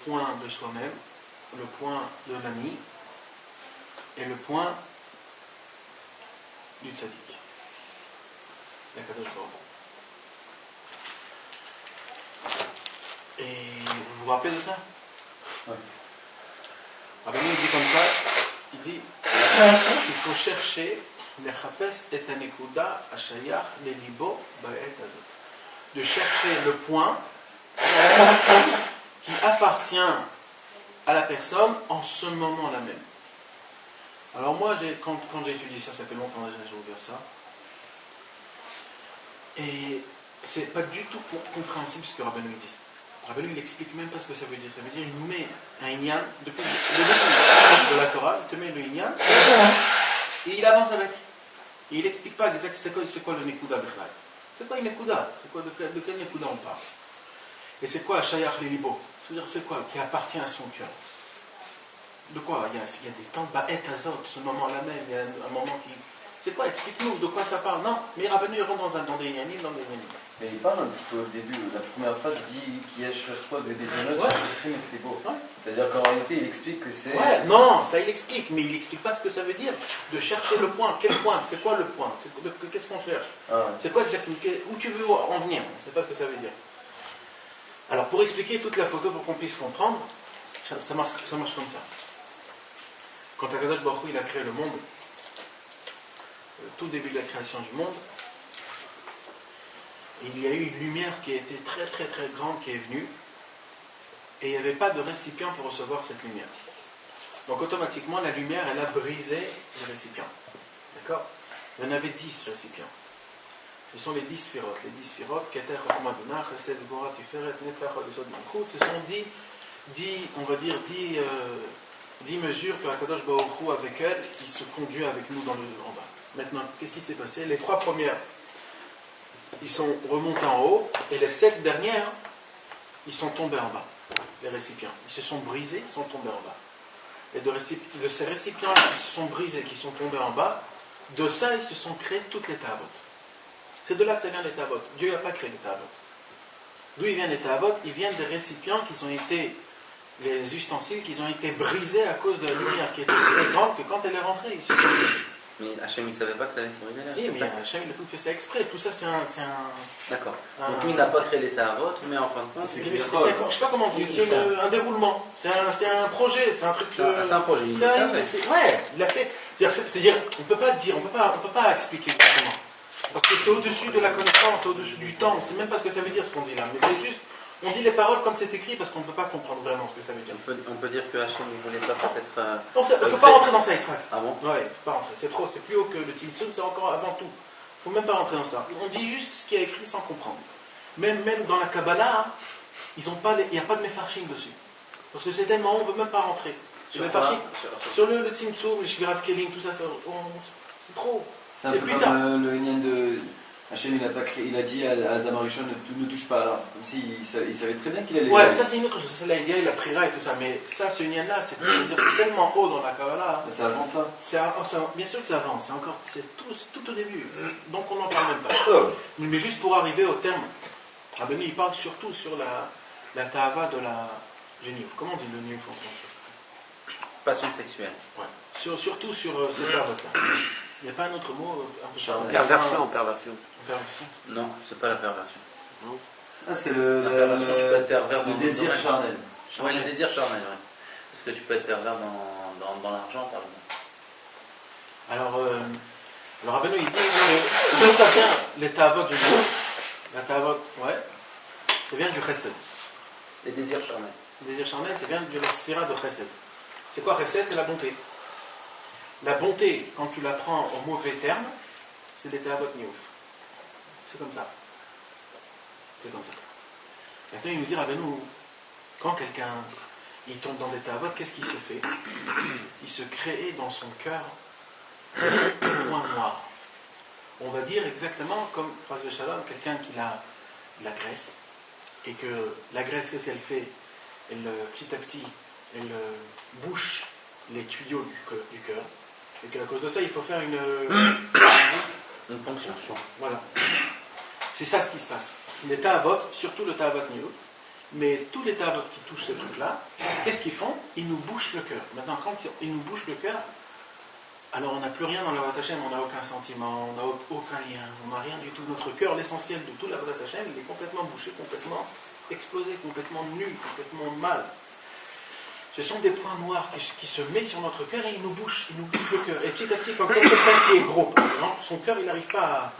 point de soi-même, le point de l'ami et le point du tzaddik. L'Akadosh Baruch Hu. Et vous vous rappelez de ça? Oui. Rabbi il dit comme ça, il dit il faut chercher les chapes et anekuda ashayach les libo ba'et azot. De chercher le point qui appartient à la personne en ce moment-là même. Alors moi, quand j'ai étudié ça, ça fait longtemps déjà que j'ai ouvert ça, et c'est pas du tout compréhensible ce que Rabbeinu dit. Rabbeinu il explique même pas ce que ça veut dire. Ça veut dire il nous met un inyan, depuis le début de la Torah, il te met le inyan, et il avance avec. Et il n'explique pas exactement c'est quoi le nekuda bichlal. C'est quoi une nekuda? De quel nekuda on parle? Et c'est quoi shayach lelibo? C'est-à-dire c'est quoi qui appartient à son cœur? De quoi? Il y a des temps ba'et azot, ce moment-là même, il y a un moment qui... C'est quoi? Explique-nous, de quoi ça parle? Non, mais Rabbeinu il rentre dans des yanim, dans des yanim. Mais il parle un petit peu au début, la première phrase dit qu'il y a quoi des désirs, c'est-à-dire qu'en réalité il explique que c'est... Ouais, non, ça il explique, mais il n'explique pas ce que ça veut dire. De chercher le point, quel point? C'est quoi le point? Qu'est-ce qu'on cherche? C'est quoi exactement? Où tu veux en venir? On ne sait pas ce que ça veut dire. Alors pour expliquer toute la photo, pour qu'on puisse comprendre, ça marche comme ça. Quand Akadosh Baruch Hu il a créé le monde, tout début de la création du monde, il y a eu une lumière qui a été très très très grande qui est venue, et il n'y avait pas de récipient pour recevoir cette lumière. Donc automatiquement la lumière elle a brisé les récipients. D'accord? Il y en avait 10 récipients. Ce sont les 10 sphirotes. Les 10 sphirotes, Keter, Chokma, Binah, Chesed, Gvura, Tiferet, Netzach, Yesod, Malchut, ce sont 10 mesures que Akadosh Baruch Hu avec elles, qui se conduit avec nous en bas. Maintenant, qu'est-ce qui s'est passé? Les 3 premières, ils sont remontés en haut, et les 7 dernières, ils sont tombés en bas, les récipients. Ils se sont brisés, ils sont tombés en bas. Et de ces récipients qui se sont brisés, qui sont tombés en bas, de ça, ils se sont créés toutes les tavot. C'est de là que ça vient les tavot. Dieu n'a pas créé les tavot. D'où ils viennent les tavot? Ils viennent des récipients qui ont été, les ustensiles qui ont été brisés à cause de la lumière qui était très grande, que quand elle est rentrée, ils se sont brisés. Mais Hachem, il ne savait pas que ça allait se briser là? Si, mais Hachem, il a tout fait ça exprès. Tout ça, c'est un... D'accord. Donc lui, il n'a pas créé l'état à votre, mais en fin de compte, je ne sais pas comment dire, c'est un déroulement. C'est un projet, c'est un truc... C'est un projet, il il a fait... C'est-à-dire, on ne peut pas expliquer exactement. Parce que c'est au-dessus de la connaissance, c'est au-dessus du temps. On ne sait même pas ce que ça veut dire, ce qu'on dit là. Mais c'est juste... On dit les paroles comme c'est écrit parce qu'on ne peut pas comprendre vraiment ce que ça veut dire. On peut dire que Hachem ne voulait pas peut-être... Non, il ne faut pas rentrer dans ça, Israël. Ah bon? Ouais, il ne faut pas rentrer. C'est trop, c'est plus haut que le Tzimtzum, c'est encore avant tout. Il ne faut même pas rentrer dans ça. On dit juste ce qui est écrit sans comprendre. Même dans la Kabbalah, il n'y a pas de Mefarshim dessus. Parce que c'est tellement haut, on ne veut même pas rentrer. Sur le Tzimtzum, le Shvirat Kelim, tout ça, c'est trop. C'est un peu comme le Inyan de... Hachem il a dit à Adam Arishon ne touche pas là, comme s'il savait très bien qu'il allait... Ouais, ça c'est une autre chose, c'est là il a pris là et tout ça, mais ça ce lien là c'est tellement haut dans la Kabbalah. C'est avant ça. Bien sûr que ça avance, c'est tout au début, donc on n'en parle même pas. Mais juste pour arriver au terme, Rabbeinu il parle surtout sur la ta'ava de la génie. Comment on dit le niouf en français? Passion sexuelle. Ouais. Surtout sur ces pervers-là. Il n'y a pas un autre mot Perversion. Perversion? Non, c'est pas la perversion. Non. Ah, c'est la perversion, tu peux être pervers le désir charnel. Oui, le désir charnel, oui. Parce que tu peux être pervers dans l'argent, par exemple. Alors Rabbeinu il dit que ça vient, les ta'avot du monde. La ta'avot, ouais, ça vient du chesed. Les désirs charnels. Les désirs charnels, ça vient de la sphira de chesed. C'est quoi chesed? C'est la bonté. La bonté, quand tu la prends en mauvais terme, c'est des ta'avot niouf. C'est comme ça. C'est comme ça. Maintenant, il nous dit, Rabbeinu, quand quelqu'un il tombe dans des ta'avot, qu'est-ce qu'il se fait? Il se crée dans son cœur un point noir. On va dire exactement comme, Chas v'Shalom, quelqu'un qui a de la graisse, et que la graisse, qu'est-ce qu'elle fait? Petit à petit, elle bouche les tuyaux du cœur. Et qu'à cause de ça, il faut faire une ponction. Voilà. C'est ça ce qui se passe. Les ta'avot, surtout le ta'avot niouf, Mais tous les tabots qui touchent ce truc-là, qu'est-ce qu'ils font? Ils nous bouchent le cœur. Maintenant, quand ils nous bouchent le cœur, alors on n'a plus rien dans la Avodat Hashem, on n'a aucun sentiment, on n'a aucun lien, on n'a rien du tout. Notre cœur, l'essentiel de tout la Avodat Hashem, il est complètement bouché, complètement explosé, complètement nul, complètement mal. Ce sont des points noirs qui se mettent sur notre cœur et ils nous bouchent le cœur. Et petit à petit, quand quelqu'un qui est gros, par exemple, son cœur il n'arrive pas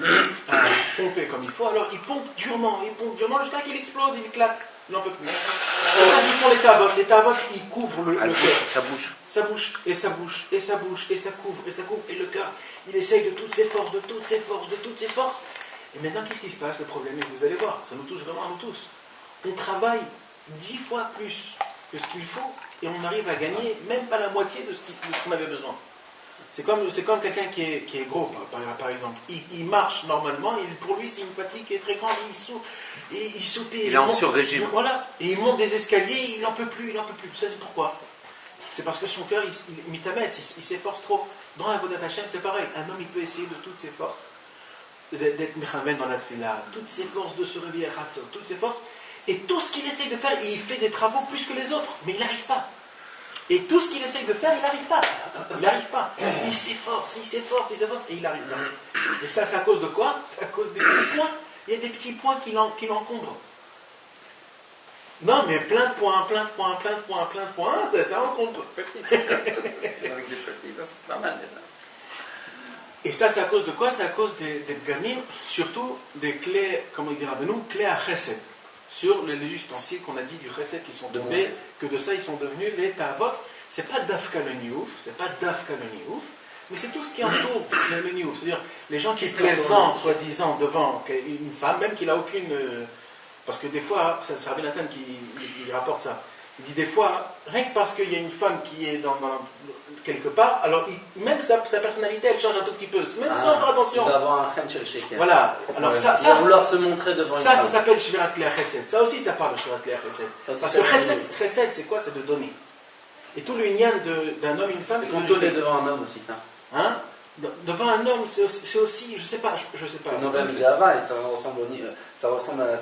à pomper comme il faut, alors il pompe durement jusqu'à qu'il explose, il éclate, il n'en peut plus. C'est ça qu'ils font les tabots. Les tabots, ils couvrent le cœur. Ça bouge. Ça bouge, et ça bouge, et ça bouge, et ça couvre, et le cœur, il essaye de toutes ses forces, Et maintenant, qu'est-ce qui se passe? Le problème est que vous allez voir, ça nous touche vraiment à nous tous. On travaille 10 fois plus que ce qu'il faut, et on arrive à gagner même pas la moitié de ce qu'on avait besoin. C'est comme quelqu'un qui est gros, par exemple. Il marche normalement, pour lui c'est une fatigue qui est très grande, il soupire. Il est en sur-régime. Voilà, et il monte des escaliers, il n'en peut plus. Ça c'est pourquoi? C'est parce que son cœur, il s'efforce trop. Dans la Avodat Hashem, c'est pareil. Un homme, il peut essayer de toutes ses forces, d'être mechaven dans la tefila, toutes ses forces de se réveiller à Chatzot, toutes ses forces. Et tout ce qu'il essaye de faire, il fait des travaux plus que les autres, mais il n'arrive pas. Et tout ce qu'il essaye de faire, il n'arrive pas. Il s'efforce, et il n'arrive pas. Et ça, c'est à cause de quoi? C'est à cause des petits points. Il y a des petits points qui l'encombrent. Non, mais plein de points, ça encombre. Avec des petits, ça c'est pas mal déjà. Et ça, c'est à cause de quoi? C'est à cause des gamins, surtout des clés, comment dire, clés à chesed. Sur les ustensiles qu'on a dit du chesed qui sont tombés, que de ça ils sont devenus les tavot. C'est pas dafka le niouf, mais c'est tout ce qui entoure le niouf. C'est-à-dire les gens qui plaisantent, soi-disant, devant une femme, même qu'il n'a aucune. Parce que des fois, c'est Rabbi Nathan qui rapporte ça. Il dit des fois, rien que parce qu'il y a une femme qui est dans quelque part, alors même sa personnalité elle change un tout petit peu, même sans faire attention. Il doit avoir un chem chez le Voilà. Alors ça vouloir se montrer devant une femme. Ça s'appelle Shvirat Klei Chesed. Ça aussi, ça parle de Shvirat Klei Chesed. Parce que Chesed, c'est quoi? C'est de donner. Et tout le lien d'un homme et une femme, c'est de donner. Devant un homme aussi, ça. Hein? Devant un homme, c'est aussi, je sais pas. C'est Novem Gava, et ça ressemble à la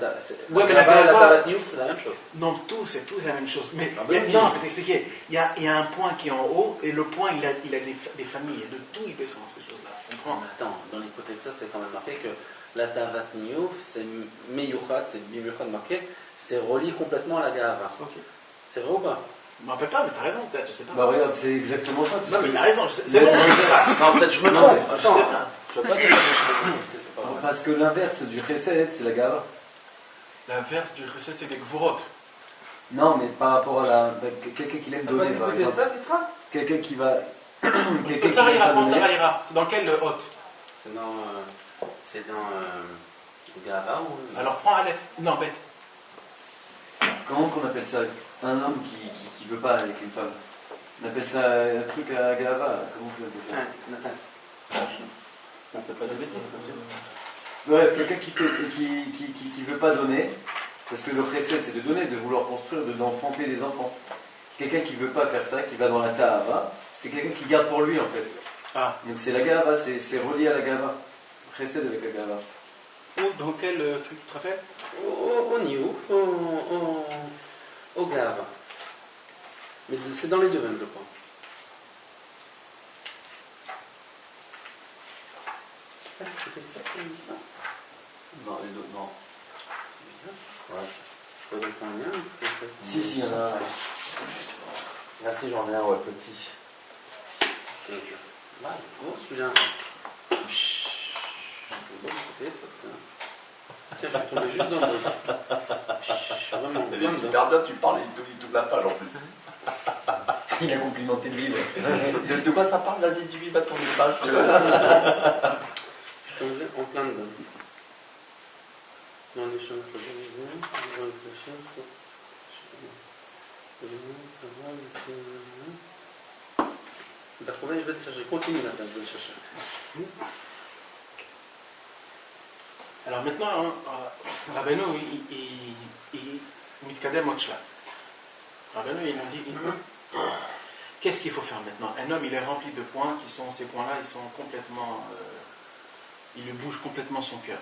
ouais, mais la Tavat Niouf, c'est la même chose. Non, c'est tout la même chose. Mais non, je vais t'expliquer. Il y a un point qui est en haut, et le point, il a des familles, et de tout il descend, ces choses-là. Tu comprends? Attends, dans les côtés de ça, c'est quand même marqué que la Tavat Niouf, c'est Meyuchat, c'est Bimuychat marqué, c'est relié complètement à la Gava. Okay. C'est vrai ou pas? Je ne me rappelle pas, mais tu as raison, peut-être, je sais pas. Bah regarde, c'est exactement ça. Non, mais il a raison, c'est bon. Non, peut-être je me trompe. Attends, je ne veux pas dire que c'est pas vrai. Parce que l'inverse du chesed, c'est la gava. L'inverse du chesed, c'est des gvorot. Non, mais par rapport à quelqu'un qui l'aime donner, par exemple. ça, tu seras? Quelqu'un qui va. Potsarira, c'est dans quelle hôte? C'est dans Gava ou... Alors prends Aleph. Non, bête. Comment qu'on appelle ça? Un homme qui veut pas avec une femme. On appelle ça un truc à Gava. Comment on appelle ça? Nathan. On peut pas le bêtises comme ça. Ouais, quelqu'un qui veut pas donner, parce que le chesed c'est de donner, de vouloir construire, d'enfanter des enfants. Quelqu'un qui veut pas faire ça, qui va dans la ta'ava, c'est quelqu'un qui garde pour lui en fait. Ah. Donc c'est la gava, c'est relié à la gava. Chesed avec la gava. Dans quel truc tu te rappelles? Au Niouf, au Gava. Mais c'est dans les deux mêmes, je crois. Non, les deux, non. C'est bizarre. Ouais. Je peux pas un lien. Si, il y en a. Là, si j'en ai un, ouais, petit. Là, gros, celui-là. Tiens, je suis tombé juste dans le. Vraiment, bien dedans. Tu parles et il tourne la page en plus. Il a complimenté le livre. De quoi ça parle? Vas-y, du va tourner la page. Je suis tombé en plein dedans. Dans les chemins, dans les chemins, t'as trouvé, je vais te chercher. Continue là, je vais le chercher. Alors maintenant, Rabbeinu, il mitkadem otshla. Rabbeinu, il nous dit, qu'est-ce qu'il faut faire maintenant? Un homme, il est rempli de points, ces points-là, ils sont complètement, il lui bouge complètement son cœur.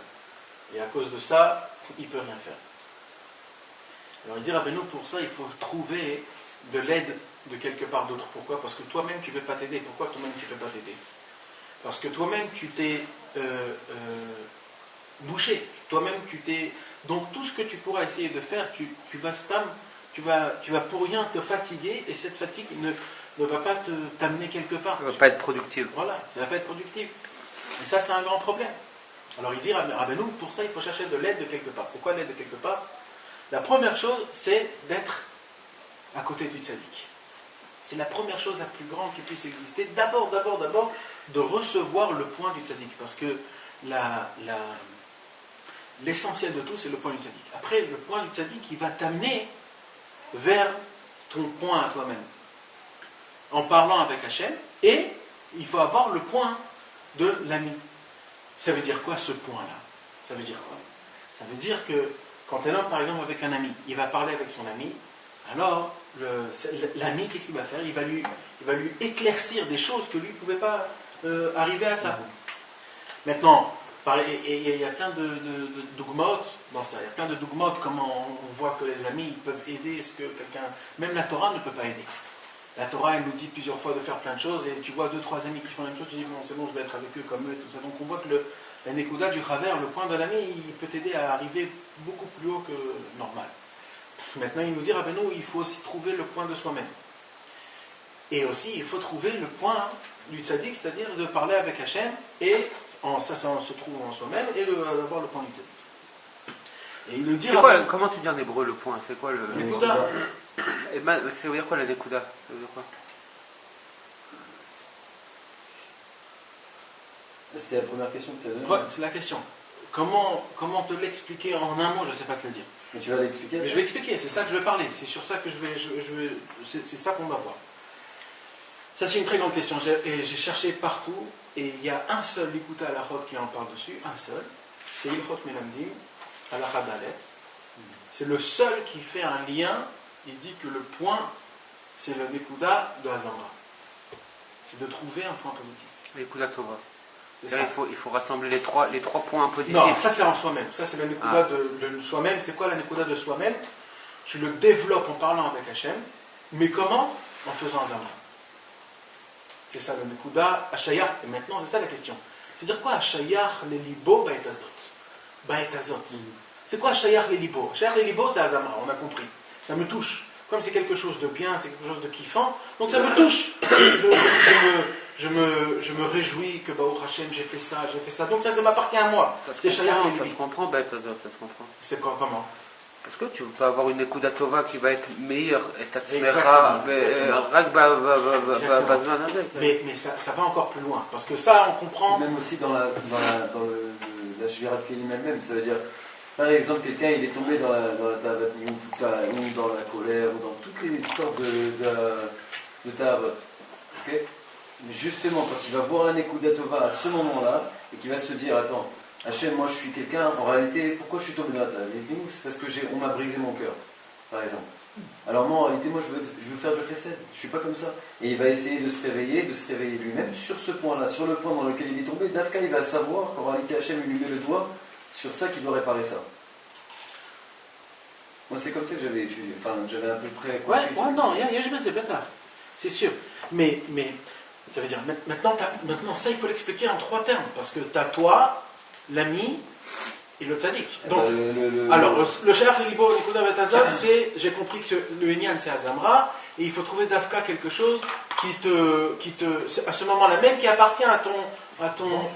Et à cause de ça, il ne peut rien faire. Alors il dit Rabbeinu, pour ça il faut trouver de l'aide de quelque part d'autre. Pourquoi? Parce que toi-même tu ne peux pas t'aider. Pourquoi toi-même tu ne peux pas t'aider? Parce que toi-même tu t'es bouché. Toi-même tu t'es... Donc tout ce que tu pourras essayer de faire, tu vas pour rien te fatiguer, et cette fatigue ne va pas t'amener quelque part. Ça ne va pas être productif. Voilà, ça ne va pas être productif. Et ça c'est un grand problème. Alors il dit Rabbeinu, pour ça il faut chercher de l'aide de quelque part. C'est quoi l'aide de quelque part? La première chose, c'est d'être à côté du tzaddik. C'est la première chose la plus grande qui puisse exister. D'abord, de recevoir le point du tzaddik. Parce que l'essentiel de tout, c'est le point du tzaddik. Après, le point du tzaddik, il va t'amener vers ton point à toi-même. En parlant avec Hachem, et il faut avoir le point de l'ami. Ça veut dire quoi ce point-là? Ça veut dire quoi? Ça veut dire que quand un homme, par exemple, avec un ami, il va parler avec son ami, alors l'ami, qu'est-ce qu'il va faire? Il va lui éclaircir des choses que lui ne pouvait pas arriver à ça. Maintenant, il y a plein de dogmates dans ça. Il y a plein de dogmates, comment on voit que les amis ils peuvent aider ce que quelqu'un... Même la Torah ne peut pas aider. La Torah, elle nous dit plusieurs fois de faire plein de choses, et tu vois 2-3 amis qui font la même chose, tu dis bon, c'est bon, je vais être avec eux comme eux, et tout ça. Donc on voit que la Nekuda du Chaver, le point de l'ami, il peut t'aider à arriver beaucoup plus haut que normal. Maintenant, il nous dit, Rabbeinu, il faut aussi trouver le point de soi-même. Et aussi, il faut trouver le point du tzaddik, c'est-à-dire de parler avec Hachem, et ça se trouve en soi-même, et d'avoir le point du tzaddik. Et il nous dit... Comment tu dis en hébreu le point? C'est quoi le... Nekuda. Et ça veut dire quoi la Nekuda? Ça veut dire quoi? C'était la première question que tu as donnée. Ouais, c'est la question. Comment te l'expliquer en un mot? Je ne sais pas te le dire. Mais tu vas l'expliquer? Mais je vais expliquer, c'est ça que je vais parler, c'est sur ça que c'est ça qu'on va voir. Ça c'est une très grande question, j'ai cherché partout, et il y a un seul Likuta Halachot qui en parle dessus, un seul, c'est Ilchot Melamdim, Halakha Dalet. C'est le seul qui fait un lien, il dit que le point, c'est le Nekuda de Hazamra. C'est de trouver un point positif. Nekuda Tova. C'est ça. Il faut rassembler les trois points positifs. Non, ça c'est en soi-même. Ça c'est la Nekuda de soi-même. C'est quoi la Nekuda de soi-même? Tu le développes en parlant avec Hachem, mais comment? En faisant Hazamra. C'est ça le Nekuda Hashayach. Et maintenant, c'est ça la question. C'est-à-dire quoi Hashayach les libo baetazot? Baetazot. C'est quoi Hashayach les libo? Hashayach les libo, c'est Hazamra, on a compris. Ça me touche. Comme c'est quelque chose de bien, c'est quelque chose de kiffant, donc ça me touche. Je me réjouis que Baruch Hashem, j'ai fait ça. Donc ça m'appartient à moi. Ça se comprend, Baetazot, ça se comprend. C'est quoi, comment? Parce que tu peux avoir une Nekuda Tova qui va être meilleure, et Tatzmecha, Rak Bazman avec. Mais ça va encore plus loin, parce que ça, on comprend. C'est même aussi dans la Shvirat Kelim elle-même, ça veut dire, par exemple, quelqu'un il est tombé dans la Tahavat Niouf, ou dans la colère, ou dans toutes les sortes de Tahavot. Okay? Justement, quand il va voir la Nekuda Tova à ce moment-là, et qu'il va se dire, attends, Hachem, moi je suis quelqu'un, en réalité, pourquoi je suis tombé dans la Tahavat Niouf? C'est parce que on m'a brisé mon cœur, par exemple. Alors moi, en réalité, moi je veux faire du chesed, je ne suis pas comme ça. Et il va essayer de se réveiller lui-même sur ce point-là, sur le point dans lequel il est tombé. Dafka, il va savoir qu'en réalité, Hachem lui met le doigt sur ça qu'il doit réparer ça. Moi, c'est comme ça que j'avais étudié. Enfin, j'avais à peu près... Non, il y a jamais c'est bêta. C'est sûr. Mais, ça veut dire, maintenant, ça, il faut l'expliquer en 3 termes. Parce que tu as toi, l'ami et le tzaddik. Donc, alors, le Shayach Libo, Nekuda Betazot, c'est, j'ai compris que le Inyan, c'est Hazamra, et il faut trouver d'Afka quelque chose qui te, à ce moment-là même, qui appartient à ton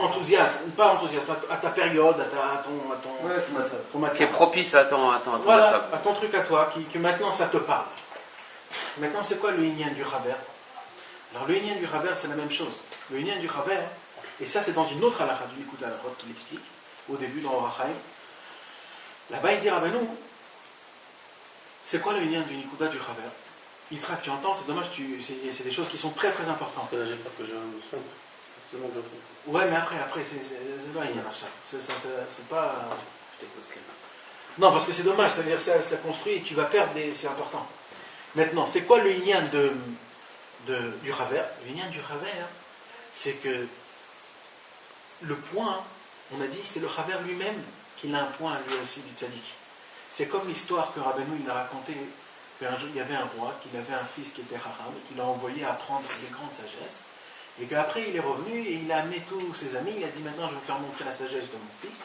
enthousiasme, ou pas enthousiasme, à ta période, à ton matière. Qui est propice à ton voilà, à ton truc à toi, que maintenant ça te parle. Maintenant, c'est quoi le Inyan du Chaver? Alors, le Inyan du Chaver, c'est la même chose. Le Inyan du Chaver, et ça, c'est dans une autre halakha du Likud Halachot qui l'explique, au début dans Orachaim. Là-bas, il dit Rabbeinu, c'est quoi le Inyan du Nikuda du Chaver? Yitzhak, tu entends, c'est dommage, c'est des choses qui sont très très importantes. Parce que là, j'ai peur que j'ai un son. C'est bon, je comprends. Ouais, mais après, c'est pas Inyan Achat. C'est pas. Je t'écoute. Non, parce que c'est dommage, c'est-à-dire que ça construit et tu vas perdre c'est important. Maintenant, c'est quoi le Inyan du Chaver? Le Inyan du Chaver, c'est que le point, on a dit, c'est le Chaver lui-même qu'il a un point lui aussi du tzaddik. C'est comme l'histoire que Rabbeinu il a raconté qu'un jour il y avait un roi, qu'il avait un fils qui était haram, et qu'il a envoyé apprendre des grandes sagesses, et qu'après il est revenu et il a amené tous ses amis, il a dit maintenant je vais vous faire montrer la sagesse de mon fils.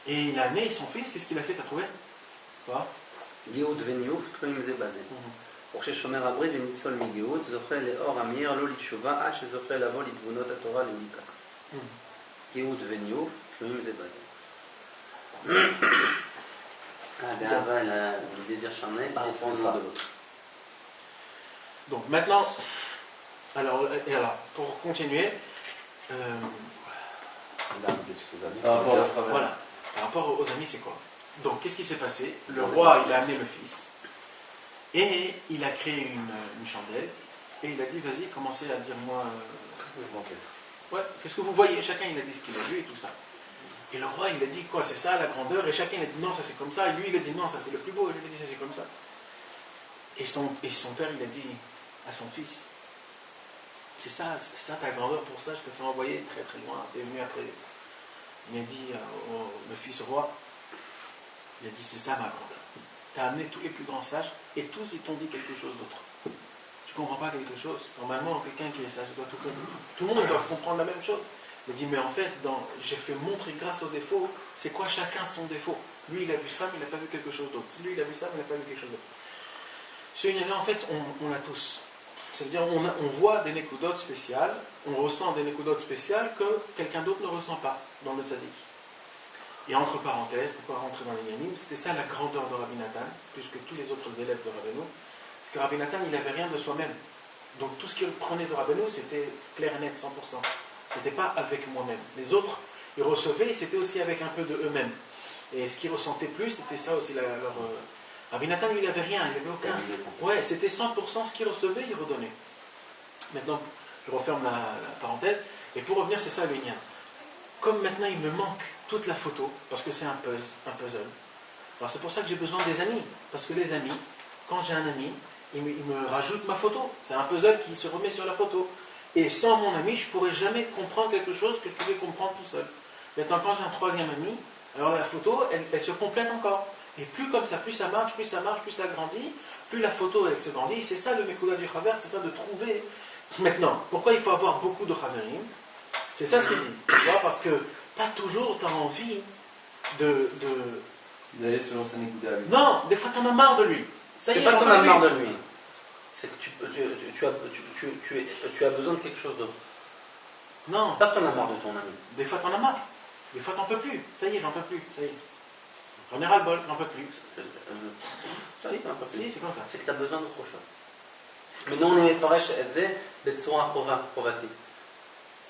Et il a amené son fils, qu'est-ce qu'il a fait, t'as trouvé? Quoi? Géoud veniuf, tloim ze bazé. Pour chez Shomer Abri, venitzol mi Géoud, zochre le or amir, lo litshuva, al chez zochre lavo litvunot a Torah l'unika. Géoud veniuf, tloim ze bazé. Ah, ben avant, le désir charnel, il dépend de l'autre. Donc maintenant, alors pour continuer, voilà, par rapport aux amis, c'est quoi? Donc qu'est-ce qui s'est passé? Le roi, il a amené le fils, et il a créé une chandelle, et il a dit, vas-y, commencez à dire moi, ouais, qu'est-ce que vous voyez? Chacun, il a dit ce qu'il a vu et tout ça. Et le roi, il a dit, quoi, c'est ça la grandeur? Et chacun, il a dit, non, ça c'est comme ça. Et lui, il a dit, non, ça c'est le plus beau. Et lui, il a dit, ça c'est comme ça. Et son père, il a dit à son fils, c'est ça ta grandeur, pour ça je te fais envoyer très très loin. T'es venu après. Il a dit le fils roi, il a dit, c'est ça ma grandeur. T'as amené tous les plus grands sages, et tous ils t'ont dit quelque chose d'autre. Tu comprends pas quelque chose? Normalement, quelqu'un qui est sage doit tout comprendre. Tout le monde doit comprendre la même chose. Il dit, mais en fait, j'ai fait montrer grâce aux défauts, c'est quoi chacun son défaut. Lui, il a vu ça, mais il n'a pas vu quelque chose d'autre. Lui, il a vu ça, mais il n'a pas vu quelque chose d'autre. Ce en fait, on l'a tous. C'est-à-dire, on voit des nékoudotes spéciales, on ressent des nékoudotes spéciales que quelqu'un d'autre ne ressent pas dans le tzaddik. Et entre parenthèses, pourquoi rentrer dans les yanim, c'était ça la grandeur de Rabbi Nathan, plus que tous les autres élèves de Rabbeinu, parce que Rabbi Nathan, il n'avait rien de soi-même. Donc tout ce qu'il prenait de Rabbeinu, c'était clair et net, 100%. C'était pas avec moi-même. Les autres, ils recevaient, et c'était aussi avec un peu de eux-mêmes. Et ce qu'ils ressentaient plus, c'était ça aussi leur... Rabbi Nathan, lui, il n'avait rien, il n'avait aucun... Ouais, c'était 100% ce qu'il recevait, il redonnait. Maintenant, je referme la parenthèse, et pour revenir, c'est ça le lien. Comme maintenant, il me manque toute la photo, parce que c'est un puzzle. Alors c'est pour ça que j'ai besoin des amis, parce que les amis, quand j'ai un ami, il me rajoute ma photo. C'est un puzzle qui se remet sur la photo. Et sans mon ami, je ne pourrais jamais comprendre quelque chose que je pouvais comprendre tout seul. Maintenant, quand j'ai un troisième ami, alors la photo, elle se complète encore. Et plus comme ça, plus ça marche, plus ça grandit, plus la photo, elle se grandit. C'est ça le Mekouda du Chaver, c'est ça de trouver. Maintenant, pourquoi il faut avoir beaucoup de Chaverim? C'est ça ce qu'il dit. Tu vois, parce que pas toujours tu as envie d'aller selon sa Mekouda. Non, des fois tu en as marre de lui. C'est pas que tu en as marre de lui. C'est que tu as besoin de quelque chose d'autre. Non. Pas que tu en as marre de ton ami. Des fois tu en as marre. Des fois tu n'en peux plus. Ça y est, j'en peux plus. Ça y est. J'en ai ras-le-bol, j'en peux plus. Si, c'est comme ça. C'est que tu as besoin d'autre chose. Mais nous, on est Faresh Edze, Betsura Provati.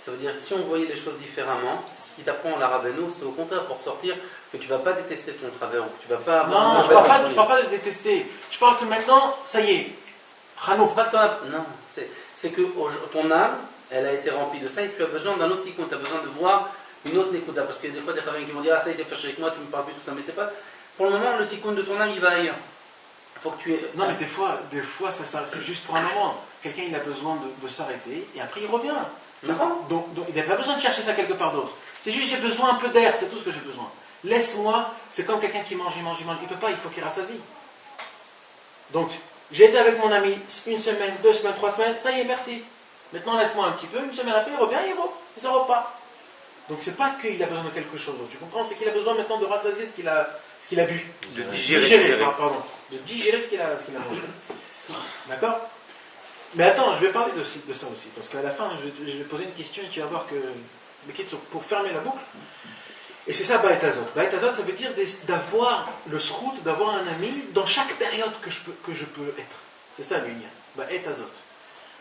Ça veut dire, si on voyait les choses différemment, ce qui t'apprend la Rabbeinu, c'est au contraire pour sortir que tu ne vas pas détester ton travers, ou que tu ne vas pas... Non, je ne parle pas de détester. Je parle que maintenant, ça y est. C'est pas que ton âme, non, c'est que ton âme, elle a été remplie de ça et tu as besoin d'un autre tikkun, tu as besoin de voir une autre Nekuda. Parce qu'il y a des fois des travailleurs qui vont dire, ah ça il était fâché avec moi, tu me parles plus, tout ça, mais c'est pas. Pour le moment, le tikkun de ton âme il va ailleurs. Faut que tu aies... Non, mais des fois c'est juste pour un moment. Quelqu'un il a besoin de s'arrêter et après il revient. Donc il n'a pas besoin de chercher ça quelque part d'autre. C'est juste j'ai besoin un peu d'air, c'est tout ce que j'ai besoin. Laisse-moi, c'est comme quelqu'un qui mange, il ne peut pas, il faut qu'il rassasie. Donc, j'ai été avec mon ami 1 semaine, 2 semaines, 3 semaines, ça y est, merci. Maintenant, laisse-moi un petit peu, 1 semaine après, il revient, il ne sort pas. Donc, c'est pas qu'il a besoin de quelque chose d'autre, tu comprends? C'est qu'il a besoin maintenant de rassasier ce qu'il a bu. De digérer. Pardon. De digérer ce qu'il a mangé. D'accord? Mais attends, je vais parler de ça aussi, parce qu'à la fin, je vais poser une question et tu vas voir que, pour fermer la boucle, et c'est ça, Ba'et Hazot. Ba'et Hazot, ça veut dire d'avoir le srout, d'avoir un ami dans chaque période que je peux être. C'est ça l'union. Ba'et Hazot.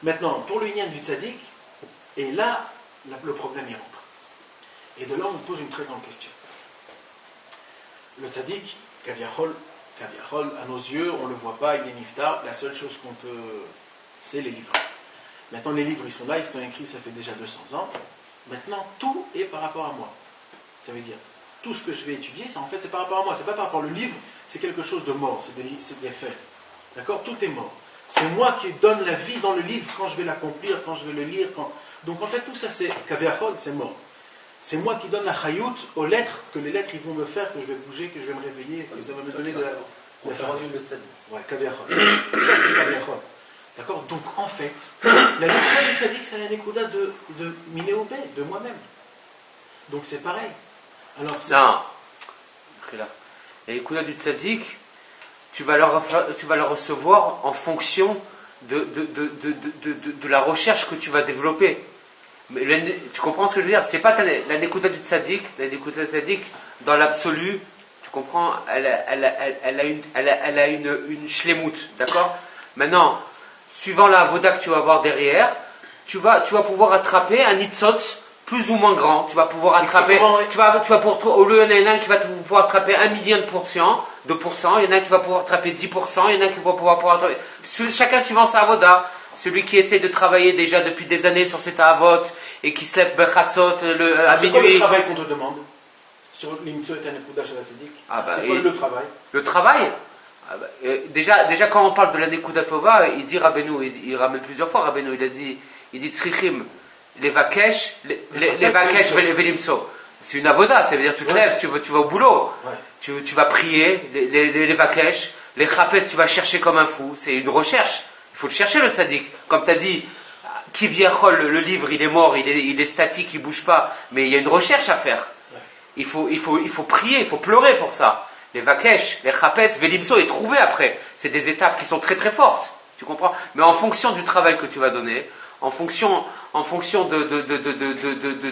Maintenant, pour l'union du tzaddik, et là, le problème y rentre. Et de là, on pose une très grande question. Le tzaddik, Kaviachol, à nos yeux, on ne le voit pas, il est niftar, la seule chose qu'on peut, c'est les livres. Maintenant, les livres, ils sont là, ils sont écrits, ça fait déjà 200 ans. Maintenant, tout est par rapport à moi. Ça veut dire, tout ce que je vais étudier, c'est par rapport à moi. C'est pas par rapport au livre, c'est quelque chose de mort, c'est des faits. D'accord? Tout est mort. C'est moi qui donne la vie dans le livre quand je vais l'accomplir, quand je vais le lire. Donc en fait, tout ça, c'est Kaviachol, c'est mort. C'est moi qui donne la chayout aux lettres, que les lettres ils vont me faire, que je vais bouger, que je vais me réveiller, que ça va me donner de la. On fait rendu le tzaddik. Ouais, kaviachol. Ça c'est kaviachol. D'accord. Donc en fait, la nekuda du tzaddik, c'est la nekuda de minéobé, de moi-même. Donc c'est pareil. Alors Non. La nekuda du tzaddik, tu vas le recevoir en fonction de la recherche que tu vas développer. Mais tu comprends ce que je veux dire? C'est pas la nekuda du tzaddik. La nekuda du tzaddik, dans l'absolu, tu comprends, elle a une shlemut, d'accord? Maintenant, suivant la avoda que tu vas avoir derrière, tu vas pouvoir attraper un nitzot plus ou moins grand. Tu vas pouvoir attraper, au lieu, il y en a un qui va pouvoir attraper 1 million de pourcents, 2%, il y en a un qui va pouvoir attraper 10%, il y en a un qui va pouvoir attraper, chacun suivant sa avoda. Celui qui essaie de travailler déjà depuis des années sur cet avot et qui se lève bechatzot à minuit. C'est quoi le travail qu'on te demande sur l'imtso et nekuda chez la tzaddik? C'est quoi le travail? Le travail, déjà quand on parle de la nekuda tova, il dit Rabbeinu, il ramène plusieurs fois Rabbeinu, il dit tzrichim, les vakesh velimso. C'est une avoda, ça veut dire tu te lèves, tu vas au boulot, tu vas prier, les vakesh, les chapes, tu vas chercher comme un fou, c'est une recherche. Il faut le chercher le tzaddik. Comme tu as dit, Kiviachol, le livre, il est mort, il est statique, il ne bouge pas. Mais il y a une recherche à faire. Il faut prier, il faut pleurer pour ça. Les vakesh, les chapes, velimso et trouver après. C'est des étapes qui sont très très fortes. Tu comprends? Mais en fonction du travail que tu vas donner, en fonction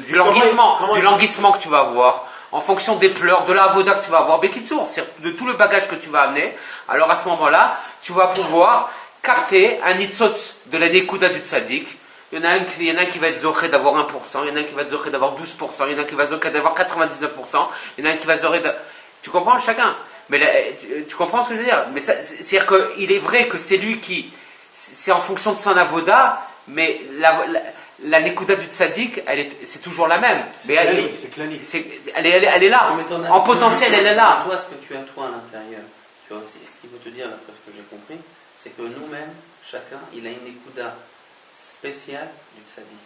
du languissement que tu vas avoir, en fonction des pleurs, de la avoda que tu vas avoir, Bekitsour, de tout le bagage que tu vas amener, alors à ce moment-là, tu vas pouvoir capter un nitzot de la nekuda du tzaddik. Il y en a un qui va être zoché d'avoir 1%, il y en a un qui va être zoché d'avoir 12%, il y en a un qui va zoché d'avoir 99%, il y en a un qui va zoché de... Tu comprends chacun? Mais là, tu comprends ce que je veux dire? Mais c'est-à-dire qu'il est vrai que c'est lui qui... C'est en fonction de son avoda, mais la nekuda du tzaddik, c'est toujours la même. Mais elle est là. En potentiel, elle est là. Toi, ce que tu as toi à l'intérieur, tu vois aussi, ce qu'il veut te dire, d'après ce que j'ai compris, c'est que nous-mêmes, chacun, il a une nekuda spéciale du tzaddik.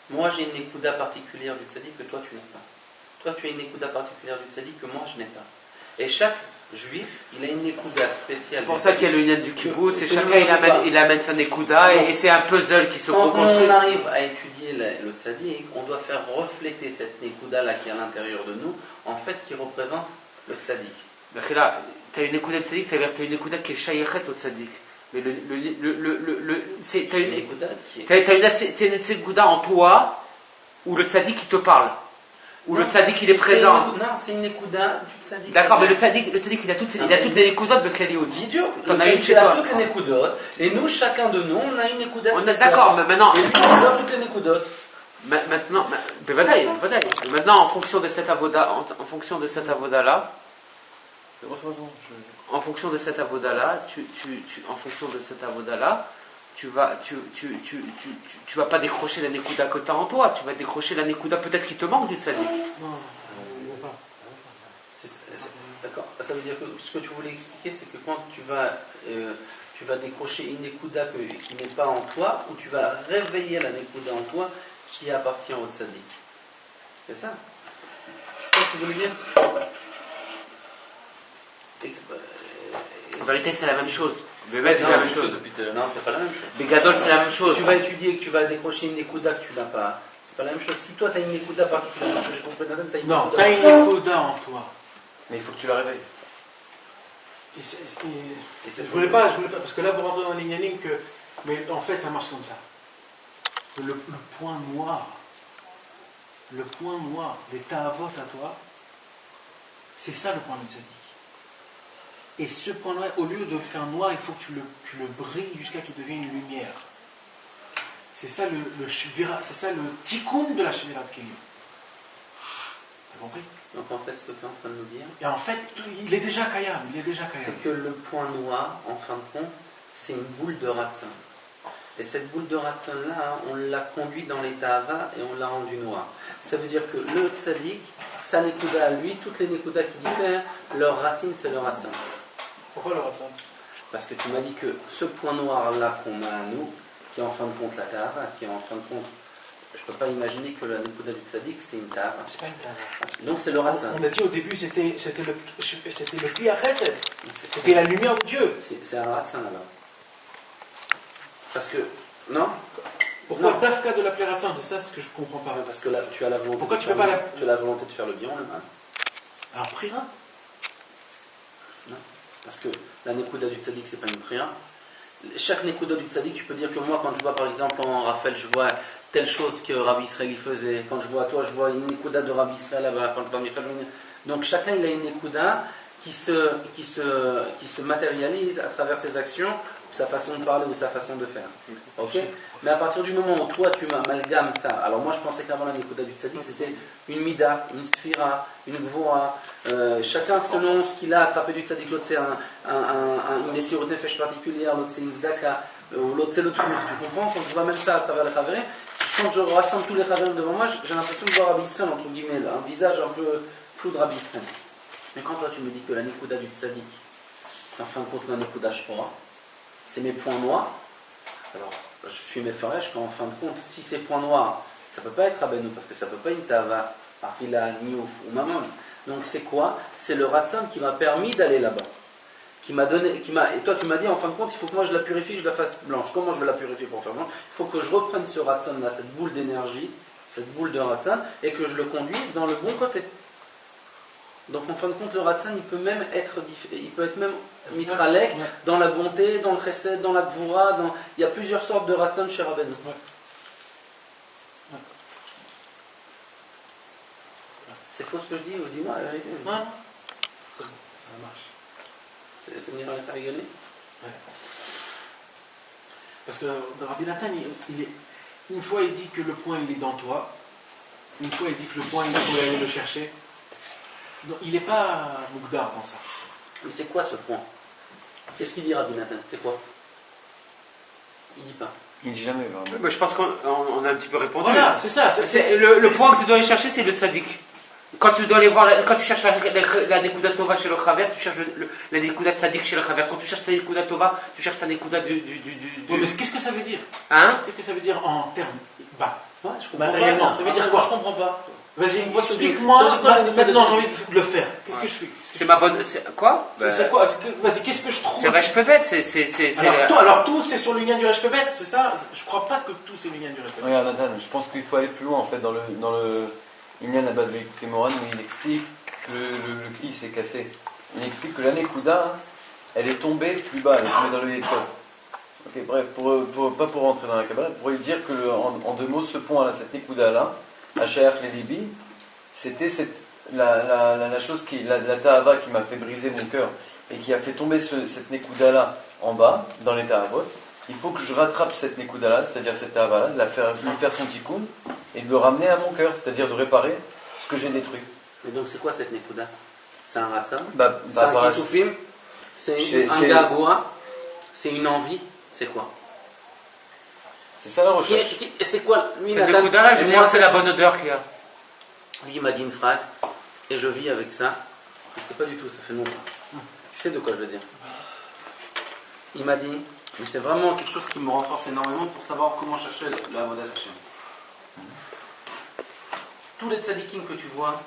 Moi, j'ai une nekuda particulière du tzaddik que toi, tu n'as pas. Toi, tu as une nekuda particulière du tzaddik que moi, je n'ai pas. Et chaque juif, il a une nekuda spéciale. C'est pour ça qu'il y a le Inyan du kibbutz, et chacun il amène sa nekuda, et c'est un puzzle qui se reconstruit. Quand on arrive à étudier le tzaddik, on doit faire refléter cette nekuda-là qui est à l'intérieur de nous, en fait, qui représente le tzaddik. Mais là, tu as une nekuda de tzaddik, c'est-à-dire que tu as une nekuda qui est shayachet au tzaddik. Mais tu as une nekuda en toi où le tzaddik il te parle, où le tzaddik il est présent. Non, c'est une nekuda du tzaddik. D'accord, mais le tzaddik il a toutes les nekudot de Klaliot. T'en as une chez toi. Toutes les nekudot. Et nous, chacun de nous, on a une nekuda spéciale. D'accord, mais maintenant. Et lui, il a toutes les nekudot. Maintenant, maintenant, en fonction de cette avoda, en fonction de cette avoda là. En fonction de cette avoda-là, tu vas pas décrocher la nekuda que tu as en toi, tu vas décrocher la nekuda peut-être qui te manque du tzaddik. Non, pas. D'accord. Ça veut dire que ce que tu voulais expliquer, c'est que quand tu vas décrocher une nekuda qui n'est pas en toi, ou tu vas réveiller la nekuda en toi qui appartient au tzaddik. C'est ça? C'est ça que tu voulais dire? En vérité, c'est la même chose. Bébé, c'est la même chose. Non, c'est pas la même chose. Begadol, c'est la même chose. Si tu vas étudier et que tu vas décrocher une nekuda que tu n'as pas, c'est pas la même chose. Si toi tu as une nekuda particulière, parce que je comprends pas, tu as une non, tu as une nekuda en toi. Mais il faut que tu la réveilles. Je voulais pas, parce que là vous rentrez dans l'ignaning que. Mais en fait, ça marche comme ça. Le point noir, les ta'avot à toi, c'est ça le point de tzaddik. Et ce point noir, au lieu de le faire noir, il faut que tu le brilles jusqu'à qu'il devienne une lumière. C'est ça c'est ça le tikkun de la shvira de Kéliot. T'as compris? Donc en fait, ce que tu es en train de nous dire. Et en fait, il est déjà kayam. C'est que le point noir, en fin de compte, c'est une boule de ratson. Et cette boule de ratson-là, on l'a conduit dans l'état Ava et on l'a rendu noir. Ça veut dire que le tzaddik, sa nekuda à lui, toutes les nekudas qui diffèrent, leur racine, c'est le ratson. Pourquoi le ratson? Parce que tu m'as dit que ce point noir-là qu'on a à nous, qui est en fin de compte la Tahara, qui est en fin de compte je ne peux pas imaginer que la Nekuda du Tzadik, c'est une tare. C'est pas une tara. Donc c'est le Ratzin. On a dit au début, c'était le pli à chesed. C'était la lumière de Dieu. C'est un Ratzin alors. Parce que, non. Pourquoi Non. Dafka de l'appeler Ratzin? C'est ça ce que je comprends pas. Parce que là, tu as la volonté. Pourquoi de tu faire peux pas le- la- Tu as la volonté de faire le bien ou le mal. Alors priera. Non. Parce que la Nekuda du Tzadik, c'est pas une prière. Chaque Nekuda du Tzadik, tu peux dire que moi, quand je vois par exemple en Raphaël, je vois telle chose que Rabbi Israël y faisait. Quand je vois toi, je vois une Nekuda de Rabbi Israël là-bas. Quand je vois Michel, donc chacun il a une Nekuda qui se matérialise à travers ses actions, ou sa façon de parler ou sa façon de faire. Ok. Mais à partir du moment où toi tu m'amalgames ça, alors moi je pensais qu'avant la Nekuda du Tzadik c'était une Mida, une Sphira, une Gvora, chacun selon ce qu'il a attrapé du Tzadik, l'autre c'est une Messirut Nefesh particulière, l'autre c'est une Zdaka, ou l'autre c'est le Tfous, tu comprends? Quand je vois même ça à travers les Chaverim, quand je rassemble tous les Chaverim devant moi, j'ai l'impression de voir Rabbi Israël, entre guillemets, un visage un peu flou de Rabbi Israël. Mais quand toi tu me dis que la Nekuda du Tzadik, c'est en fin de compte ma Nekuda Shpora, c'est mes points noirs, alors je suis mes farèches qu'en fin de compte, si ces points noirs, ça ne peut pas être Rabbeinu, parce que ça ne peut pas être Tava, Arfila, Niouf ou Maman. Donc c'est quoi? C'est le Ratzam qui m'a permis d'aller là-bas. Qui m'a donné, et toi tu m'as dit en fin de compte, il faut que moi je la purifie, je la fasse blanche. Comment je vais la purifier pour faire blanche? Il faut que je reprenne ce Ratzam là, cette boule d'énergie, cette boule de Ratzam, et que je le conduise dans le bon côté. Donc en fin de compte, le Ratzan, il peut être même mitralek dans la bonté, dans le chesed, dans la gvura, il y a plusieurs sortes de Ratzan chez Rabbeinu. C'est faux ce que je dis ou dis-moi la vérité? Non, ça marche. C'est venir à rigoler? Ouais. Parce que Rabbi Nathan, une fois il dit que le point il est dans toi, une fois il dit que le point il faut aller le chercher. Donc, il n'est pas Mougdar dans ça. Mais c'est quoi ce point? Qu'est-ce qu'il dit Rabbi Nathan? C'est quoi? Il dit pas. Il dit jamais vraiment. Moi, je pense qu'on a un petit peu répondu. Voilà, c'est ça. Le point que tu dois aller chercher, c'est le tzaddik. Quand tu dois aller voir, quand tu cherches la Nekuda Tova chez le Chaver, tu cherches la Nekuda Tzadik chez le Chaver. Quand tu cherches ta Nekuda Tova, tu cherches ta Nekuda du. Oui, mais qu'est-ce que ça veut dire? Hein? Qu'est-ce que ça veut dire en termes bas? Ouais, je comprends Matériellement, pas. ça veut dire quoi? Je comprends pas. Vas-y, Moi, je te dis, explique-moi. ça veut dire quoi, la Nekuda Maintenant, j'ai Tzadik? envie de le faire. Qu'est-ce que je fais? C'est ma bonne. Quoi? C'est quoi? Vas-y, qu'est-ce que je trouve? C'est Resh Pevet, c'est. Alors tout, c'est sur le lien du Reshpevet, c'est ça? Je crois pas que tout c'est le lien du Reshpevet. Regarde Nathan, je pense qu'il faut aller plus loin en fait dans le Inyan Abad Veikouté Moran où il explique que le cli s'est cassé. Il explique que la Nekuda, elle est tombée plus bas, elle est tombée dans le Yesod. Ok, bref, pas pour rentrer dans la Kabbalah, pour dire que en deux mots, ce point-là, cette Nekuda-là, Hachar Ledibi, c'était la chose la Ta'ava qui m'a fait briser mon cœur et qui a fait tomber cette Nekuda-là en bas, dans les Ta'avot. Il faut que je rattrape cette Nekuda-là, c'est-à-dire cette Ta'ava-là, de lui faire son tikkun et de le ramener à mon cœur, c'est-à-dire de réparer ce que j'ai détruit. Et donc c'est quoi cette Nekuda? C'est un Ratzan? C'est par un Kisufim? C'est un Gagoua? C'est une envie? C'est quoi? C'est ça la recherche. Et c'est quoi? Lui, C'est Nathan, Nekuda là, et je moi, pense que c'est la bonne odeur qu'il y a. Lui, il m'a dit une phrase, et je vis avec ça. Je ne sais pas du tout, ça fait longtemps. Tu sais de quoi je veux dire? Il m'a dit, mais c'est vraiment quelque chose qui me renforce énormément pour savoir comment chercher la Avodat Hashem. Tous les tzadikim que tu vois,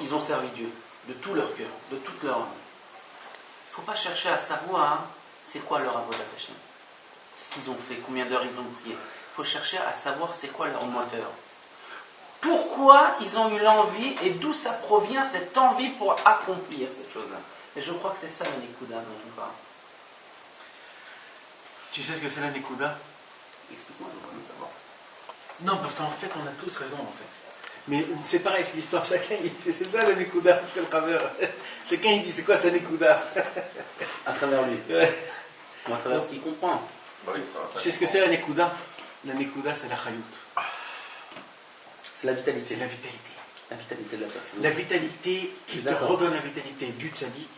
ils ont servi Dieu, de tout leur cœur, de toute leur âme. Il ne faut pas chercher à savoir c'est quoi leur Avodat Hashem, ce qu'ils ont fait, combien d'heures ils ont prié. Il faut chercher à savoir c'est quoi leur moteur. Pourquoi ils ont eu l'envie et d'où ça provient cette envie pour accomplir cette chose-là. Et je crois que c'est ça la Nekuda dont on parle. Tu sais ce que c'est la Nekuda? Explique-moi, on va savoir. Non, parce qu'en fait, on a tous raison en fait. Mais c'est pareil, c'est l'histoire. Chacun, c'est ça la Nekuda, c'est le travers. Chacun, il dit c'est quoi sa Nekuda? À travers lui. Ouais. Ou à travers ce qu'il comprend. Tu sais ce que c'est la Nekuda? La Nekuda, c'est la Chayout. C'est la vitalité. C'est la vitalité. La vitalité de la personne. La vitalité qui te redonne la vitalité du tzaddik,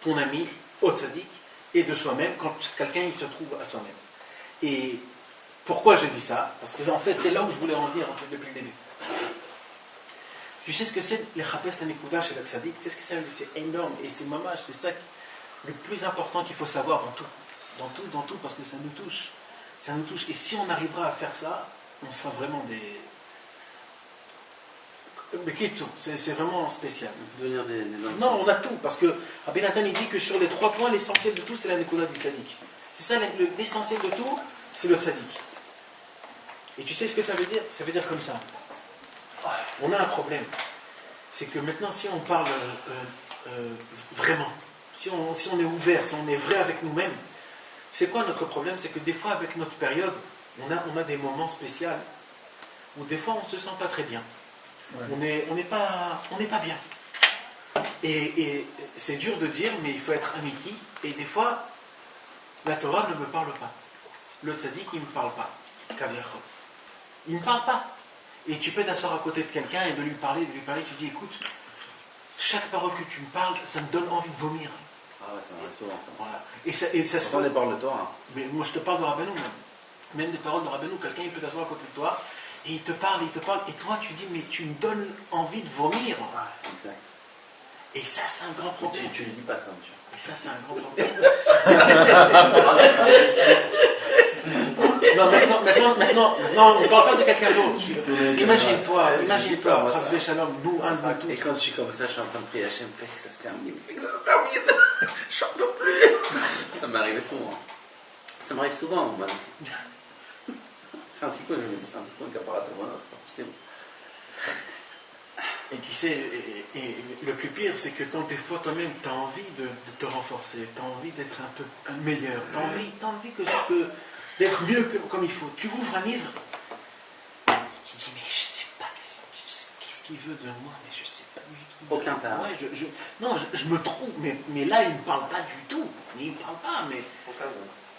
ton ami, au tzaddik, et de soi-même, quand quelqu'un il se trouve à soi-même. Et pourquoi je dis ça? Parce que en fait, c'est là où je voulais en venir en fait, depuis le début. Tu sais ce que c'est les chapes Nekuda chez le tzaddik? Tu sais ce que c'est? C'est énorme, et c'est mamage, c'est ça le plus important qu'il faut savoir dans tout, parce que ça nous touche. Ça nous touche. Et si on arrivera à faire ça, on sera vraiment des. Mais Kitsu, c'est vraiment spécial. Devenir des hommes. Non, on a tout, parce que Rabbi Nathan il dit que sur les 3 points, l'essentiel de tout, c'est la Nekuda du tzaddik. C'est ça, l'essentiel de tout, c'est le tzaddik. Et tu sais ce que ça veut dire? Ça veut dire comme ça. On a un problème. C'est que maintenant, si on parle vraiment, si on est ouvert, si on est vrai avec nous-mêmes, c'est quoi notre problème? C'est que des fois, avec notre période, on a des moments spéciaux où des fois, on ne se sent pas très bien. Ouais. On n'est pas bien. Et c'est dur de dire, mais il faut être amiti. Et des fois, la Torah ne me parle pas. Le tzaddik, il ne me parle pas. Kaviachol. Il ne me parle pas. Et tu peux t'asseoir à côté de quelqu'un et de lui parler, tu dis, écoute, chaque parole que tu me parles, ça me donne envie de vomir. Ah ouais, ça m'arrive souvent ça. Voilà. Et ça se fait. On parle de Torah. Mais moi je te parle de Rabbeinu même des paroles de Rabbeinu, quelqu'un il peut t'asseoir à côté de toi, et il te parle, et toi tu dis, mais tu me donnes envie de vomir. Exact. Et ça c'est un grand problème. Tu ne dis pas ça, monsieur. Et ça c'est un grand problème. Non, on ne parle pas de quelqu'un d'autre. Imagine-toi, Chasvé Shalom, nous, un de tous. Et quand je suis comme ça, je suis en train de prier Hachem, fais que ça se termine, je n'en peux plus. Ça m'arrive souvent. Ça m'arrive souvent, moi. C'est un petit peu, c'est un petit peu un caparat de moi, c'est pas possible. Et tu sais, et le plus pire, c'est que quand des fois toi-même, tu as envie de te renforcer, tu as envie d'être un peu meilleur, tu as envie d'être mieux comme il faut. Tu ouvres un livre, tu dis, mais je sais pas, qu'est-ce qu'il veut de moi, mais je sais pas du tout. Aucun talent. Ouais, non, je me trouve, mais là, il ne me parle pas du tout. Il ne me parle pas, mais...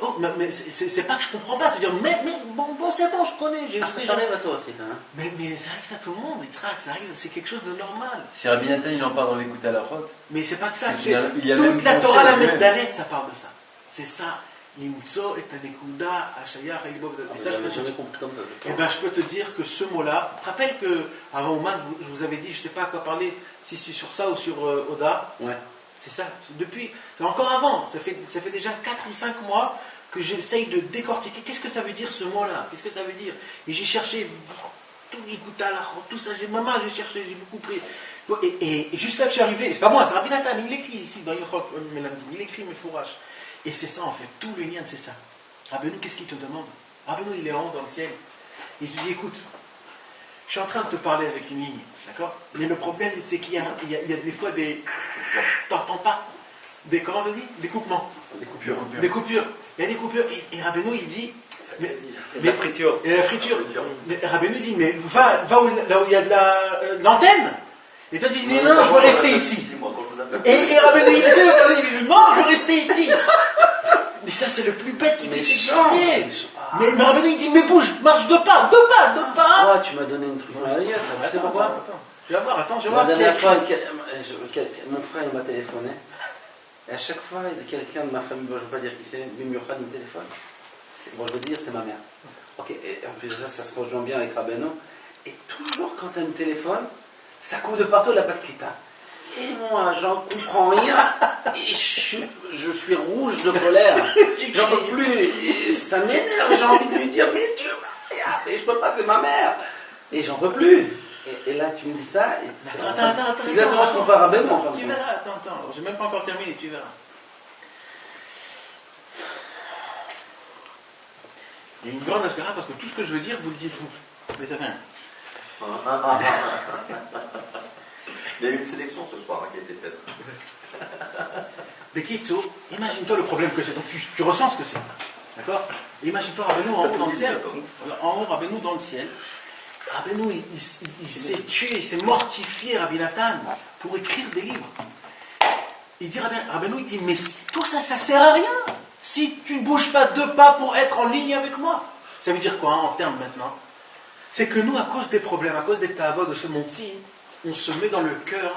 Oh, mais c'est pas que je comprends pas, c'est-à-dire, mais bon, c'est bon, je connais. Ça t'arrive à toi aussi, ça, hein? Mais ça arrive à tout le monde, ça arrive, c'est quelque chose de normal. Si Rabbi Nathan, il en parle dans l'écoute à la route. Mais c'est pas que ça, il y a toute la Torah, la Meddalet, ça parle de ça. C'est ça. Imtso et Tanekuda, Ashayar et Libov. Et ça, je peux te dire que ce mot-là, tu te rappelles qu'avant Ouman, je vous avais dit, je ne sais pas à quoi parler, si c'est sur ça ou sur Oda. Ouais. C'est ça. Depuis, encore avant, ça fait déjà 4 ou 5 mois que j'essaye de décortiquer. Qu'est-ce que ça veut dire ce mot-là? Qu'est-ce que ça veut dire? Et j'ai cherché tout ça, j'ai cherché, j'ai beaucoup pris. Et jusqu'à que je suis arrivé, c'est pas moi, c'est Rabbi Nathan, il écrit ici dans Yochot, il écrit mes fourrages. Et c'est ça en fait, tout le lien c'est ça. Rabbeinu, qu'est-ce qu'il te demande? Rabbeinu, il est en haut dans le ciel. Et je lui dis, écoute, je suis en train de te parler avec une ligne, d'accord? Mais le problème, c'est qu'il y a des fois des... T'entends pas? Comment on dit? Des coupements. Des coupures. Il y a des coupures. Et Rabbeinu, il dit... La friture. Et la friture. Mais Rabbeinu dit, mais va là où il y a de l'antenne. Et toi tu dis, non, je veux rester ici. Et Rabbeinu, il dit, non, je veux rester ici. Mais ça, c'est le plus bête qui puisse exister. Mais Rabbeinu, il dit, mais bouge, marche 2 pas. Oh, tu m'as donné une truc. Tu sais pourquoi? Je vais voir, attends, je vais La voir. dernière fois, mon frère il m'a téléphoné. Et à chaque fois, quelqu'un de ma famille, bon, je ne veux pas dire qui c'est, Mimurhan, il me téléphone. Bon, je veux dire, c'est ma mère. Ok, et en plus ça se rejoint bien avec Rabbeinu. Et toujours quand elle me téléphone, ça coule de partout de la patte clita. Et moi, j'en comprends rien. Et je suis rouge de colère. J'en peux plus. Et ça m'énerve. J'ai envie de lui dire, mais Dieu, et je peux pas, c'est ma mère. Et j'en peux plus. Et là, tu me dis ça. Attends. C'est exactement ce qu'on fait à Rabbeinu, en fait. Tu verras, attends. J'ai même pas encore terminé, tu verras. Il y a une grande ascara parce que tout ce que je veux dire, vous le dites vous. Mais ça fait un. Il y a eu une sélection ce soir qui a été faite. Mais Kitso, imagine-toi le problème que c'est. Donc tu ressens ce que c'est. D'accord? Imagine-toi Rabbeinu en haut dans le ciel. En haut, Rabbeinu dans le ciel. Rabbeinu, il s'est tué, il s'est mortifié, Rabbi Nathan, pour écrire des livres. Il dit, Rabbeinu, il dit, mais tout ça, ça sert à rien. Si tu ne bouges pas 2 pas pour être en ligne avec moi. Ça veut dire quoi en termes maintenant? C'est que nous, à cause des problèmes, à cause des tavos de ce monde-ci, on se met dans le cœur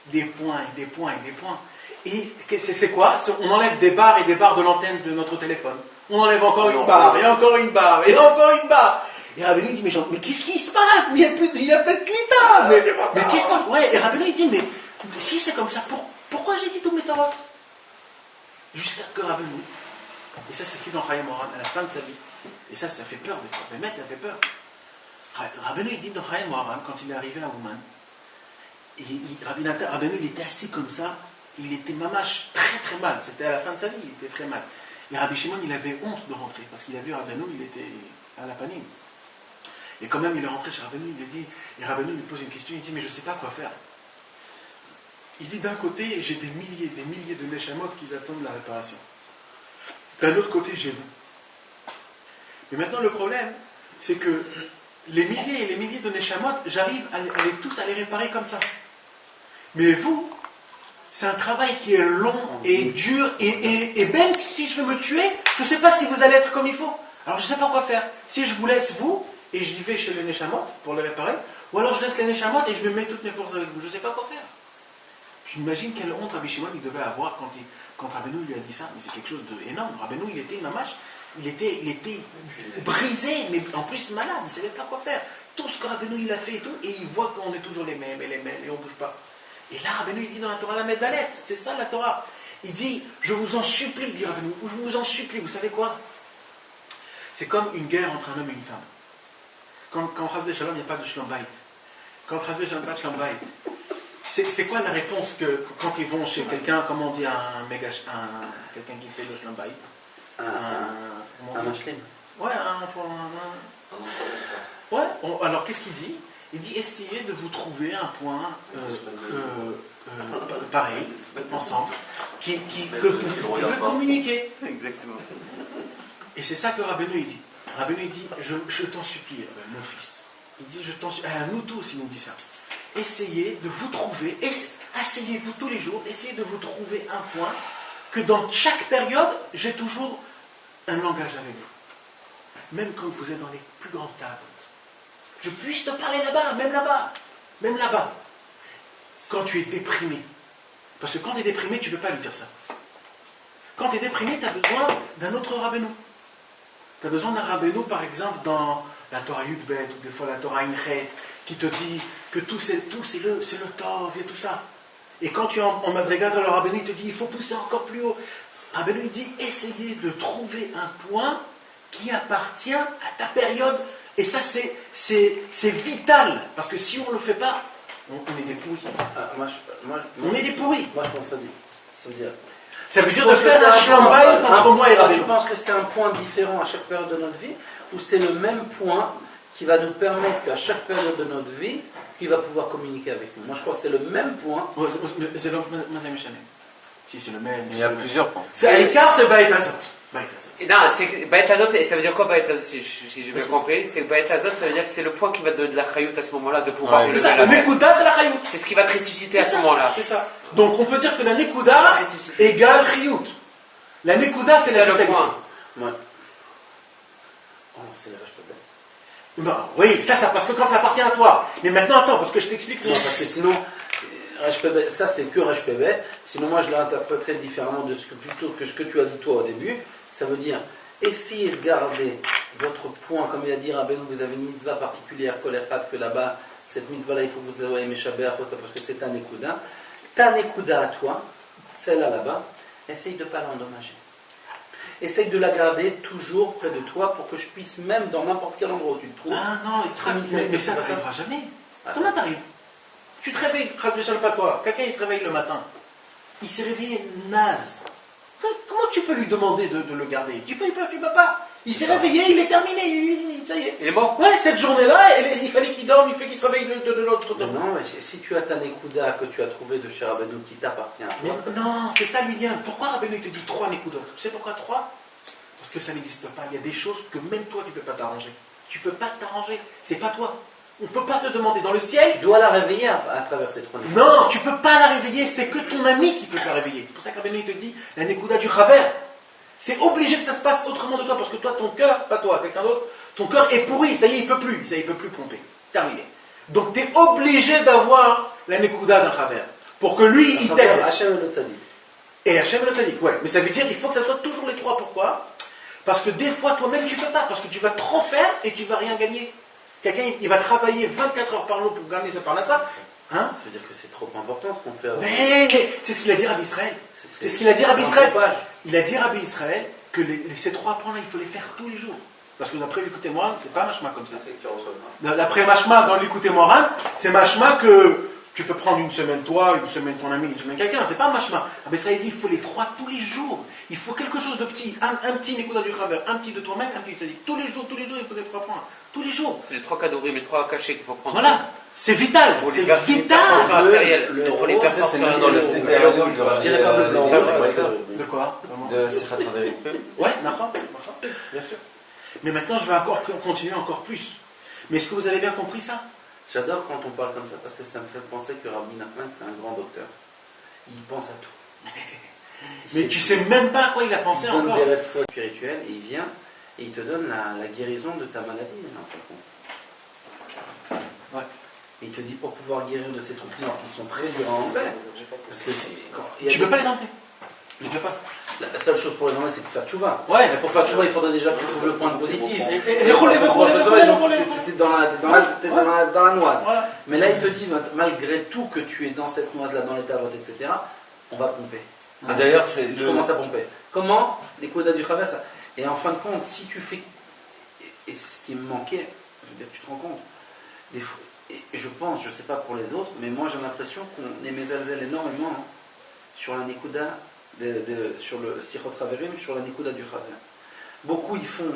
des points et des points et des points. Et c'est quoi? On enlève des barres et des barres de l'antenne de notre téléphone. On enlève encore une barre, et encore une barre, et encore une barre. Et Rabbeinu dit, mais qu'est-ce qui se passe? Il n'y a plus de clita. Mais qu'est-ce que... Ouais, et Rabbeinu il dit, mais si c'est comme ça, pourquoi j'ai dit tous mes Torah? Jusqu'à que Rabbeinu, et ça c'est écrit dans Chayei Moharan, à la fin de sa vie, et ça fait peur, des fois, mais ça fait peur. Rabbeinu, il dit dans Chaim Moharam, quand il est arrivé à Ouman, Rabbeinu, il était assis comme ça, il était mamache très très mal, c'était à la fin de sa vie, il était très mal. Et Rabbi Shimon, il avait honte de rentrer, parce qu'il a vu Rabbeinu, il était à la panique. Et quand même, il est rentré chez Rabbeinu, il a dit, et Rabbeinu lui pose une question, il dit, mais je ne sais pas quoi faire. Il dit, d'un côté, j'ai des milliers de Neshamot qui attendent la réparation. D'un autre côté, j'ai vous. Mais maintenant, le problème, c'est que les milliers et les milliers de Neshamot, j'arrive à les réparer comme ça. Mais vous, c'est un travail qui est long et dur, et même si je veux me tuer, je ne sais pas si vous allez être comme il faut. Alors je ne sais pas quoi faire. Si je vous laisse vous, et je vais chez les Neshamot pour les réparer, ou alors je laisse les Neshamot et je me mets toutes mes forces avec vous. Je ne sais pas quoi faire. J'imagine quelle honte Rabbi Shimon il devait avoir quand Rabbeinu lui a dit ça, mais c'est quelque chose d'énorme. Rabbeinu, il était mamache, il était brisé, mais en plus malade, il ne savait pas quoi faire. Tout ce que Rabbeinu il a fait et tout, et il voit qu'on est toujours les mêmes, et on ne bouge pas. Et là, Rabbeinu, il dit dans la Torah, la Medalet, c'est ça la Torah. Il dit, je vous en supplie, dit Rabbeinu, je vous en supplie, vous savez quoi? C'est comme une guerre entre un homme et une femme. Quand Chas v'Shalom, il n'y a pas de Shlom Bayit. Quand Chas v'Shalom, il n'y a pas de Shlom Bayit. C'est quoi la réponse que quand ils vont chez quelqu'un, comment on dit quelqu'un qui fait le Shlom Bayit? Un mashlim. Ouais, ouais, alors qu'est-ce qu'il dit? Il dit essayez de vous trouver un point pareil, ensemble, que vous pouvez communiquer. Exactement. Et c'est ça que Rabbeinu il dit. Rabbeinu il dit je t'en supplie, mon fils. Il dit je t'en supplie. Nous tous, il nous dit ça. Essayez de vous trouver, asseyez-vous tous les jours, essayez de vous trouver un point que dans chaque période, j'ai toujours un langage avec vous. Même quand vous êtes dans les plus grandes tables. Je puisse te parler là-bas, même là-bas. Quand tu es déprimé. Parce que quand tu es déprimé, tu ne peux pas lui dire ça. Quand tu es déprimé, tu as besoin d'un autre Rabbeinu. Tu as besoin d'un Rabbeinu, par exemple, dans la Torah Yudbet, ou des fois la Torah Inchet, qui te dit que tout c'est le Tov et tout ça. Et quand tu es en Madriga, le Rabbeinu il te dit il faut pousser encore plus haut. Rabbeinu il dit essayez de trouver un point qui appartient à ta période. Et ça c'est vital. Parce que si on ne le fait pas, on est des pourris. On est des pourris. Moi je pense que ça veut dire de faire un shlambay entre moi et Rabbeinu. Tu penses que c'est un point différent à chaque période de notre vie, ou c'est le même point qui va nous permettre qu'à chaque période de notre vie, qu'il va pouvoir communiquer avec nous? Moi je crois que c'est le même point. C'est le même. Si c'est le même. Il y a plusieurs points. C'est à l'écart, c'est Baït Hazot. Non, c'est Baït Hazot, et ça veut dire quoi Baït Hazot, si j'ai bien compris? C'est Baït Hazot, ça veut dire que c'est le point qui va donner de la chayout à ce moment-là, de pouvoir. C'est ça, la Nekuda, c'est la chayout. C'est ce qui va te ressusciter à ce moment-là. C'est ça. Donc on peut dire que la Nekuda égale chayout. La Nekuda, c'est la vitalité. Ouais. Oh, c'est la vache peut-être. Non, oui, ça, parce que quand ça appartient à toi. Mais maintenant, attends, parce que je t'explique. Non, parce que sinon, ça c'est que Reshpebet. Sinon, moi je l'interpréterais différemment de ce que tu as dit toi au début. Ça veut dire, essayez de garder votre point, comme il a dit Rabbeinu, vous avez une mitzvah particulière, Kolechat, que là-bas, cette mitzvah-là, il faut que vous ayez Meshaber, parce que c'est un Nekuda. Ta Nekuda à toi, celle-là là-bas, essaye de ne pas l'endommager. Essaye de la garder toujours près de toi pour que je puisse, même dans n'importe quel endroit où tu te trouves. Ah non, mais ça n'arrivera jamais. Comment t'arrives? Tu te réveilles, pas toi. Quelqu'un il se réveille le matin. Il s'est réveillé naze. Comment tu peux lui demander de le garder? Tu peux pas. Il s'est réveillé, il est terminé, ça y est. Il est mort? Ouais, cette journée-là, il fallait qu'il dorme, il fait qu'il se réveille de l'autre temps. Non, mais si tu as ta Nekuda que tu as trouvé de chez Rabbeinu qui t'appartient à toi. Mais non, c'est ça l'idée. Pourquoi Rabbeinu te dit 3 Nekudot? Tu sais pourquoi 3? Parce que ça n'existe pas. Il y a des choses que même toi tu ne peux pas t'arranger. Tu ne peux pas t'arranger. C'est pas toi. On ne peut pas te demander. Dans le ciel. Tu dois la réveiller à travers cette chronique. Non, tu ne peux pas la réveiller. C'est que ton ami qui peut te la réveiller. C'est pour ça que Rabbeinu te dit la Nekuda du Chaver. C'est obligé que ça se passe autrement de toi. Parce que toi, ton cœur, pas toi, quelqu'un d'autre, ton cœur est pourri. Ça y est, il ne peut plus. Ça y est, il ne peut plus pomper. Terminé. Donc tu es obligé d'avoir la Nekuda d'un Chaver. Pour que lui, il t'aide. Hachem le Tzadik. Et Hachem le Tzadik, ouais. Mais ça veut dire qu'il faut que ça soit toujours les 3. Pourquoi? Parce que des fois, toi-même, tu ne peux pas. Parce que tu vas trop faire et tu ne vas rien gagner. Quelqu'un, il va travailler 24 heures par jour pour gagner ce parnassa. Hein? Ça veut dire que c'est trop important ce qu'on fait. Mais c'est ce qu'il a dit Rabbi Israël. C'est ce qu'il a dit Rabbi Israël. Il a dit Rabbi Israël que ces 3 points-là, il faut les faire tous les jours. Parce que d'après l'écouté Moran, c'est pas machma comme ça. C'est qui reçoit. D'après machma, dans l'écouté Moran, c'est machma que tu peux prendre une semaine toi, une semaine ton ami, une semaine quelqu'un. C'est pas machma. Mais ça, il dit, il faut les 3 tous les jours. Il faut quelque chose de petit. Un petit Nekuda du Chaver, un petit de toi-même, un petit. C'est-à-dire tous les jours, il faut ces 3 points. Tous les jours. C'est les 3 cadeauries, les 3 cachets qu'il faut prendre. Voilà. C'est vital. Pour C'est les vital. C'est pour les faire sortir dans le scénario Je dirais pas bleu, blanc, rouge, parce que- De quoi? Comment? de Sichat Haverim. Ouais, d'accord, bien sûr. Mais maintenant, je vais encore continuer encore plus. Mais est-ce que vous avez bien compris ça? J'adore quand on parle comme ça parce que ça me fait penser que Rabbi Nachman c'est un grand docteur. Il pense à tout. Mais tu sais même pas à quoi il a pensé il donne encore. des rêves spirituels et il vient et il te donne la guérison de ta maladie. En fin de compte. Ouais. Et il te dit pour pouvoir guérir de ces trucs-là qui sont très durs à enlever. Parce que Tu peux pas les enlever. Tu peux pas. La seule chose pour les enlever, c'est de faire tchouva. Ouais. Mais pour faire tchouva, il faudrait déjà que tu trouves le point positif. Et roulez, T'es dans la noise. Voilà. Mais là, il te dit, malgré tout que tu es dans cette noise-là, dans les tavotes, etc., on va pomper. Et d'ailleurs, c'est Je commence à pomper. Comment? Les Koda du Chaver, ça. Et en fin de compte, si tu fais. Et c'est ce qui me manquait, je veux dire, tu te rends compte. Des fois, et je pense, je ne sais pas pour les autres, mais moi j'ai l'impression qu'on aimait Zalzel énormément hein, sur la Nikuda, sur le Sichot Haverim, sur la Nikuda du Chaver. Beaucoup ils font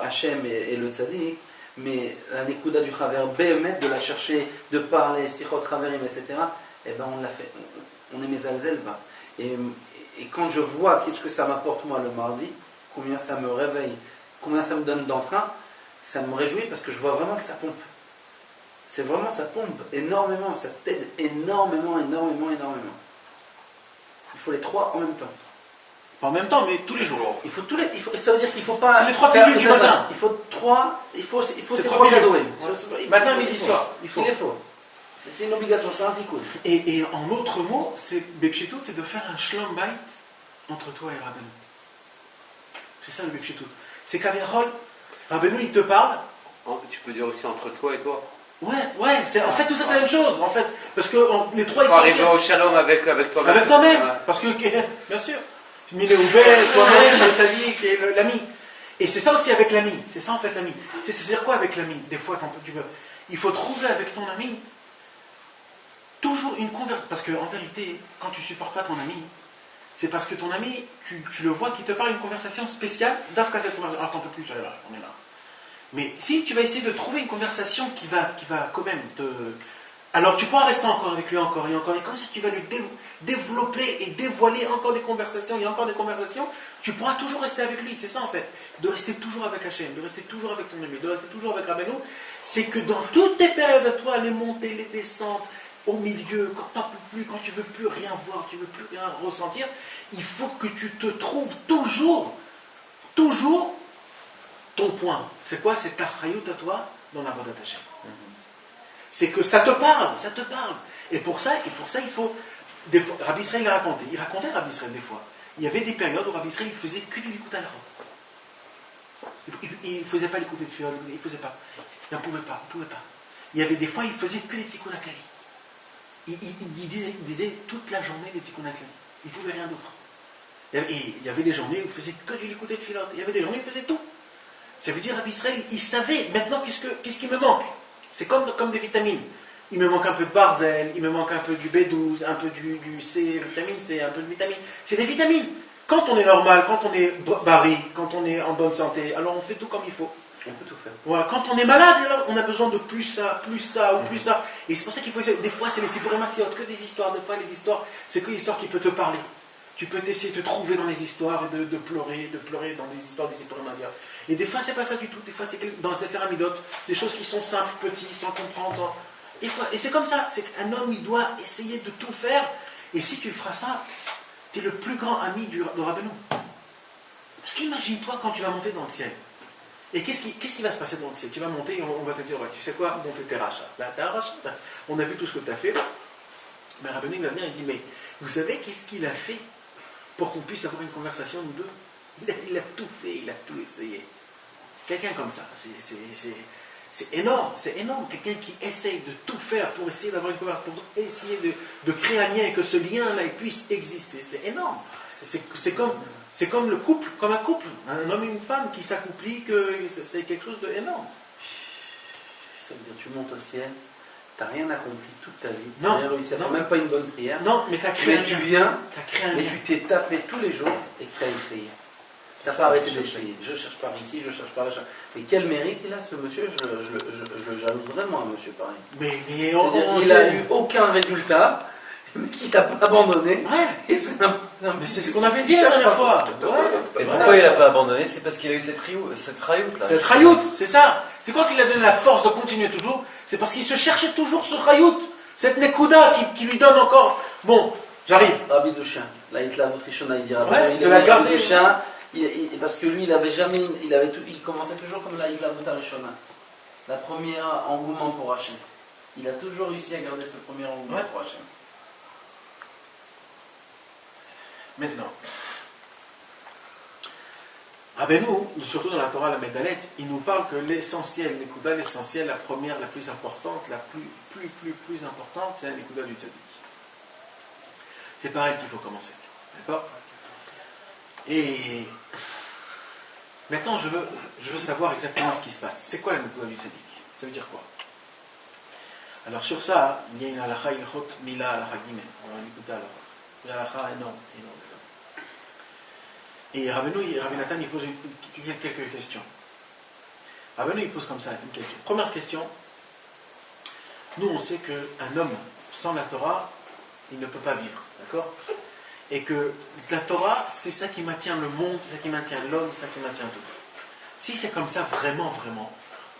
Hachem et le Tzadik, mais la Nikuda du Chaver, Béhémet, de la chercher, de parler, Sichot Haverim, etc., eh ben on l'a fait. On aimait Zalzel, bah. Et quand je vois qu'est-ce que ça m'apporte moi le mardi, combien ça me réveille, combien ça me donne d'entrain, ça me réjouit parce que je vois vraiment que ça pompe. C'est vraiment, ça pompe énormément, ça t'aide énormément. Il faut les 3 en même temps. Pas en même temps, mais tous les jours. Il faut ça veut dire qu'il ne faut pas. C'est les 3 faire minutes du ça, matin. Il faut 3, il faut C'est ces 3 3 minutes. cadeaux. Ouais. Matin, midi, soir. Il faut. Il les faut. C'est une obligation, c'est un tikkun. Et en autre mot, c'est Bepshitout, c'est de faire un shlom bait entre toi et Rabbeinu. C'est ça le Bepshitout. C'est qu'Averol, Rabbeinu il te parle. Tu peux dire aussi entre toi et toi. Ouais, en fait tout ça c'est la même chose. En fait, parce que les 3 Il ils faut sont arriver au shalom avec toi-même. avec toi-même. Ouais. Parce que, bien sûr, Miné Oubel, toi-même, le sadique et l'ami. Et c'est ça aussi avec l'ami. C'est ça en fait l'ami. C'est-à-dire quoi avec l'ami? Des fois, il faut trouver avec ton ami toujours une conversation. Parce qu'en vérité, quand tu supportes pas ton ami, c'est parce que ton ami, tu le vois qui te parle une conversation spéciale. D'Afka cette conversation. Ah, t'en peux plus, on est là. Mais si tu vas essayer de trouver une conversation qui va quand même te. Alors tu pourras rester encore avec lui encore et comme ça tu vas lui développer et dévoiler encore des conversations, il y a encore des conversations, tu pourras toujours rester avec lui, c'est ça en fait, de rester toujours avec Hachem, de rester toujours avec ton ami, de rester toujours avec Rabbeinu, c'est que dans toutes tes périodes à toi, les montées, les descentes, au milieu, quand t'en peux plus, quand tu veux plus rien voir, tu veux plus rien ressentir, il faut que tu te trouves toujours ton point. C'est quoi? C'est ta chayout à toi dans la Vodat Hachem. C'est que ça te parle. Et pour ça, il faut. Des fois, Rabbi Israël il racontait Rabbi Israël des fois. Il y avait des périodes où Rabbi Israël il faisait que de l'écoute à la route. Il ne faisait pas l'écouter de Fiyot, il ne faisait pas. Il ne pouvait pas. Il y avait des fois, il faisait que les tikkun haklali. Il disait toute la journée des tikkun haklali. Il ne pouvait rien d'autre. Et il y avait des journées où il faisait que de l'écouter de Fiyot. Il y avait des journées où il faisait tout. Ça veut dire Rabbi Israël, il savait maintenant qu'est-ce qui me manque. C'est comme des vitamines. Il me manque un peu de barzel, il me manque un peu du B12, un peu du C, vitamine C, un peu de vitamine. C'est des vitamines. Quand on est normal, quand on est barré, quand on est en bonne santé, alors on fait tout comme il faut. On peut tout faire. Voilà. Quand on est malade, alors on a besoin de plus ça ou plus ça. Et c'est pour ça qu'il faut essayer. Des fois, c'est les sipuremassiot, que des histoires. Des fois, les histoires, c'est que l'histoire qui peut te parler. Tu peux essayer de te trouver dans les histoires et de pleurer dans les histoires des sipuremassiot. Et des fois, c'est pas ça du tout. Des fois, c'est dans le Sefer Amidot, des choses qui sont simples, petites, sans comprendre. Et c'est comme ça. C'est qu'un homme, il doit essayer de tout faire. Et si tu feras ça, tu es le plus grand ami de Rabbeinu. Parce qu'imagine-toi quand tu vas monter dans le ciel. Et qu'est-ce qui va se passer dans le ciel? Tu vas monter et on va te dire, ouais, tu sais quoi, monter tes rachats. Là, t'es un rachat. On a vu tout ce que tu as fait. Mais Rabbeinu va venir et dit, mais vous savez qu'est-ce qu'il a fait pour qu'on puisse avoir une conversation, nous deux? Il a tout fait, il a tout essayé. Quelqu'un comme ça, c'est énorme, Quelqu'un qui essaye de tout faire pour essayer d'avoir une conversation, pour essayer de créer un lien et que ce lien-là puisse exister. C'est énorme. C'est comme C'est comme le couple, comme un couple. Un homme et une femme qui s'accouplit, c'est quelque chose d'énorme. Ça veut dire tu montes au ciel, tu n'as rien accompli toute ta vie. Non, Tu n'as réussi à faire non. même pas une bonne prière. Non, mais tu as créé Mais un tu lien. viens, T'as créé un mais lien. tu t'es tapé tous les jours et que tu as essayé. Tu n'as C'est pas ça, arrêté je cherche. d'essayer. Je cherche par ici, je cherche par là. Mais quel mérite il a ce monsieur? Je le jalouse vraiment, un monsieur pareil. Mais C'est-à-dire qu'il n'a eu aucun résultat, mais qu'il n'a pas abandonné. Ouais, Et c'est mais c'est ce qu'on avait dit la dernière fois. Et Ouais. pourquoi il n'a pas abandonné? C'est parce qu'il a eu cette rayoute là. C'est le Chayout, c'est ça. C'est quoi qui lui a donné la force de continuer toujours? C'est parce qu'il se cherchait toujours ce Chayout, cette Nekuda qui lui donne encore. Bon, j'arrive. Rabbi Zushin, la Hitla Votrishona, il dira. Ouais, Il de la aimait garder. Rabbi Zushin, parce que lui, il avait jamais, il commençait toujours comme la Hitla Votrishona, la première engouement pour Hachem. Il a toujours réussi à garder ce premier engouement Ouais. pour Hachem. Maintenant, Rabbeinu, surtout dans la Torah, la Medalet, il nous parle que l'essentiel, Nekuda, l'essentiel, la première, la plus importante, la plus importante, c'est la Nekuda du Tzadik. C'est par elle qu'il faut commencer. D'accord? Et maintenant, je veux savoir exactement ce qui se passe. C'est quoi la Nekuda du Tzadik? Ça veut dire quoi? Alors sur ça, il y a une halakha ilchot mila halakha gimel. On va l'écouter alors. Une halakha énorme. Et Rabbi Nathan, il pose quelques questions. Rabbeinu, il pose comme ça une question. Première question. Nous, on sait qu'un homme sans la Torah, il ne peut pas vivre. D'accord? Et que la Torah, c'est ça qui maintient le monde, c'est ça qui maintient l'homme, c'est ça qui maintient tout. Si c'est comme ça, vraiment,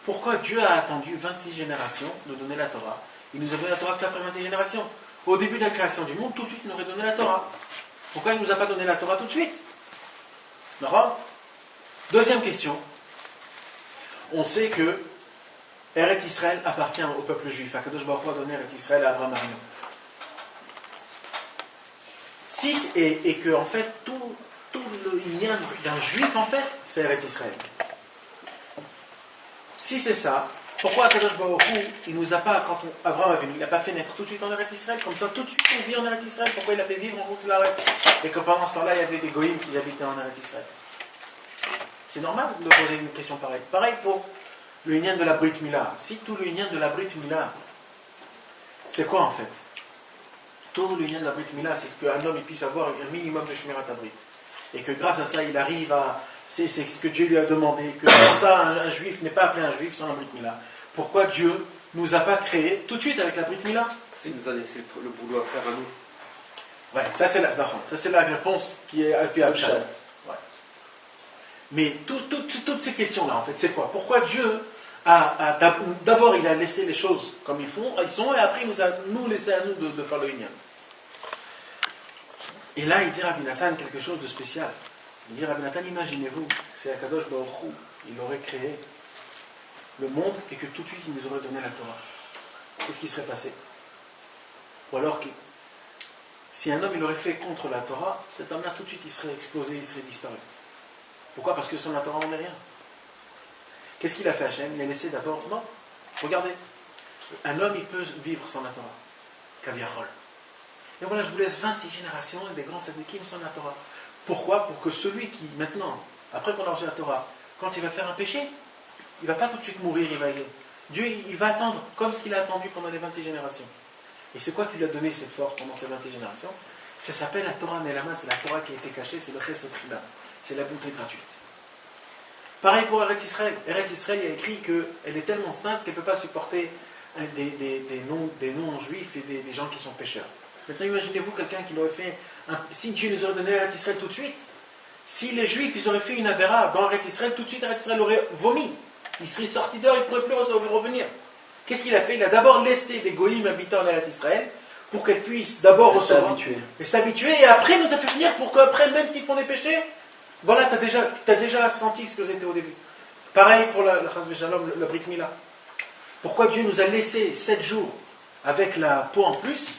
pourquoi Dieu a attendu 26 générations de donner la Torah? Il nous a donné la Torah qu'après 26 générations. Au début de la création du monde, tout de suite, il nous aurait donné la Torah. Pourquoi il ne nous a pas donné la Torah tout de suite? D'accord? Deuxième question. On sait que Eretz Israël appartient au peuple juif. Akadosh Baruch Hu a donné Eretz Israël à Abraham Avinu. Et que en fait tout le lien d'un juif en fait c'est Eretz Israël. Si c'est ça, pourquoi Akadosh Baruch Hu il nous a pas, quand Abraham Avinu, il n'a pas fait naître tout de suite en Eretz Israël, comme ça tout de suite on vit en Eretz Israël? Pourquoi il a fait vivre en route de l'Eretz? Et que pendant ce temps-là il y avait des goïms qui habitaient en Eretz Israël. C'est normal de poser une question pareille. Pareil pour le lien de la Brit Mila. Si tout le lien de la Brit Mila, c'est quoi en fait? Tout le lien de la Brit Mila, c'est qu'un homme il puisse avoir un minimum de Shmirat Brit. Et que grâce à ça, il arrive à... C'est ce que Dieu lui a demandé. Que sans ça, un juif n'est pas appelé un juif sans la Brit Mila. Pourquoi Dieu ne nous a pas créé tout de suite avec la Brit Mila? Il nous a laissé le boulot à faire à nous. Ouais, ça c'est la réponse qui est Al-Pi Al-Pshat. Ouais. Mais toutes ces questions-là, en fait, c'est quoi? Pourquoi Dieu d'abord il a laissé les choses comme ils sont, et après il nous a laissé à nous de faire le Inyan. Et là, il dit Rabbi Nathan quelque chose de spécial. Il dit Rabbi Nathan, imaginez-vous, c'est Akadosh Baruch Hu, il aurait créé le monde et que tout de suite il nous aurait donné la Torah. Qu'est-ce qui serait passé? Ou alors que si un homme il aurait fait contre la Torah, cet homme-là tout de suite il serait explosé, il serait disparu. Pourquoi? Parce que sans la Torah on n'est rien. Qu'est-ce qu'il a fait Hachem? Il a laissé d'abord. Non, regardez, un homme il peut vivre sans la Torah. Kaviachol. Et voilà, je vous laisse 26 générations et des grands tzadikim sans la Torah. Pourquoi? Pour que celui qui, maintenant, après qu'on a reçu la Torah, quand il va faire un péché, il ne va pas tout de suite mourir, Dieu il va attendre comme ce qu'il a attendu pendant les 26 générations. Et c'est quoi qui lui a donné cette force pendant ces 26 générations? Ça s'appelle la Torah Nelama, c'est la Torah qui a été cachée, c'est le Chesed Chila, c'est la bonté gratuite. Pareil pour Eretz Israël. Eretz Israël, il y a écrit qu'elle est tellement sainte qu'elle ne peut pas supporter des non-juifs et des gens qui sont pécheurs. Maintenant, imaginez-vous quelqu'un qui aurait fait... Si Dieu nous aurait donné Eretz Israël tout de suite, si les juifs ils auraient fait une avéra dans Eretz Israël, tout de suite Eretz Israël aurait vomi. Il serait sorti dehors, il ne pourrait plus revenir. Qu'est-ce qu'il a fait? Il a d'abord laissé des goïms habitant en Eretz Israël pour qu'elles puissent d'abord recevoir et s'habituer, et après nous a fait venir pour qu'après, même s'ils font des péchés, voilà, tu as déjà senti ce que c'était au début. Pareil pour la Brit Mila. Pourquoi Dieu nous a laissé 7 jours avec la peau en plus?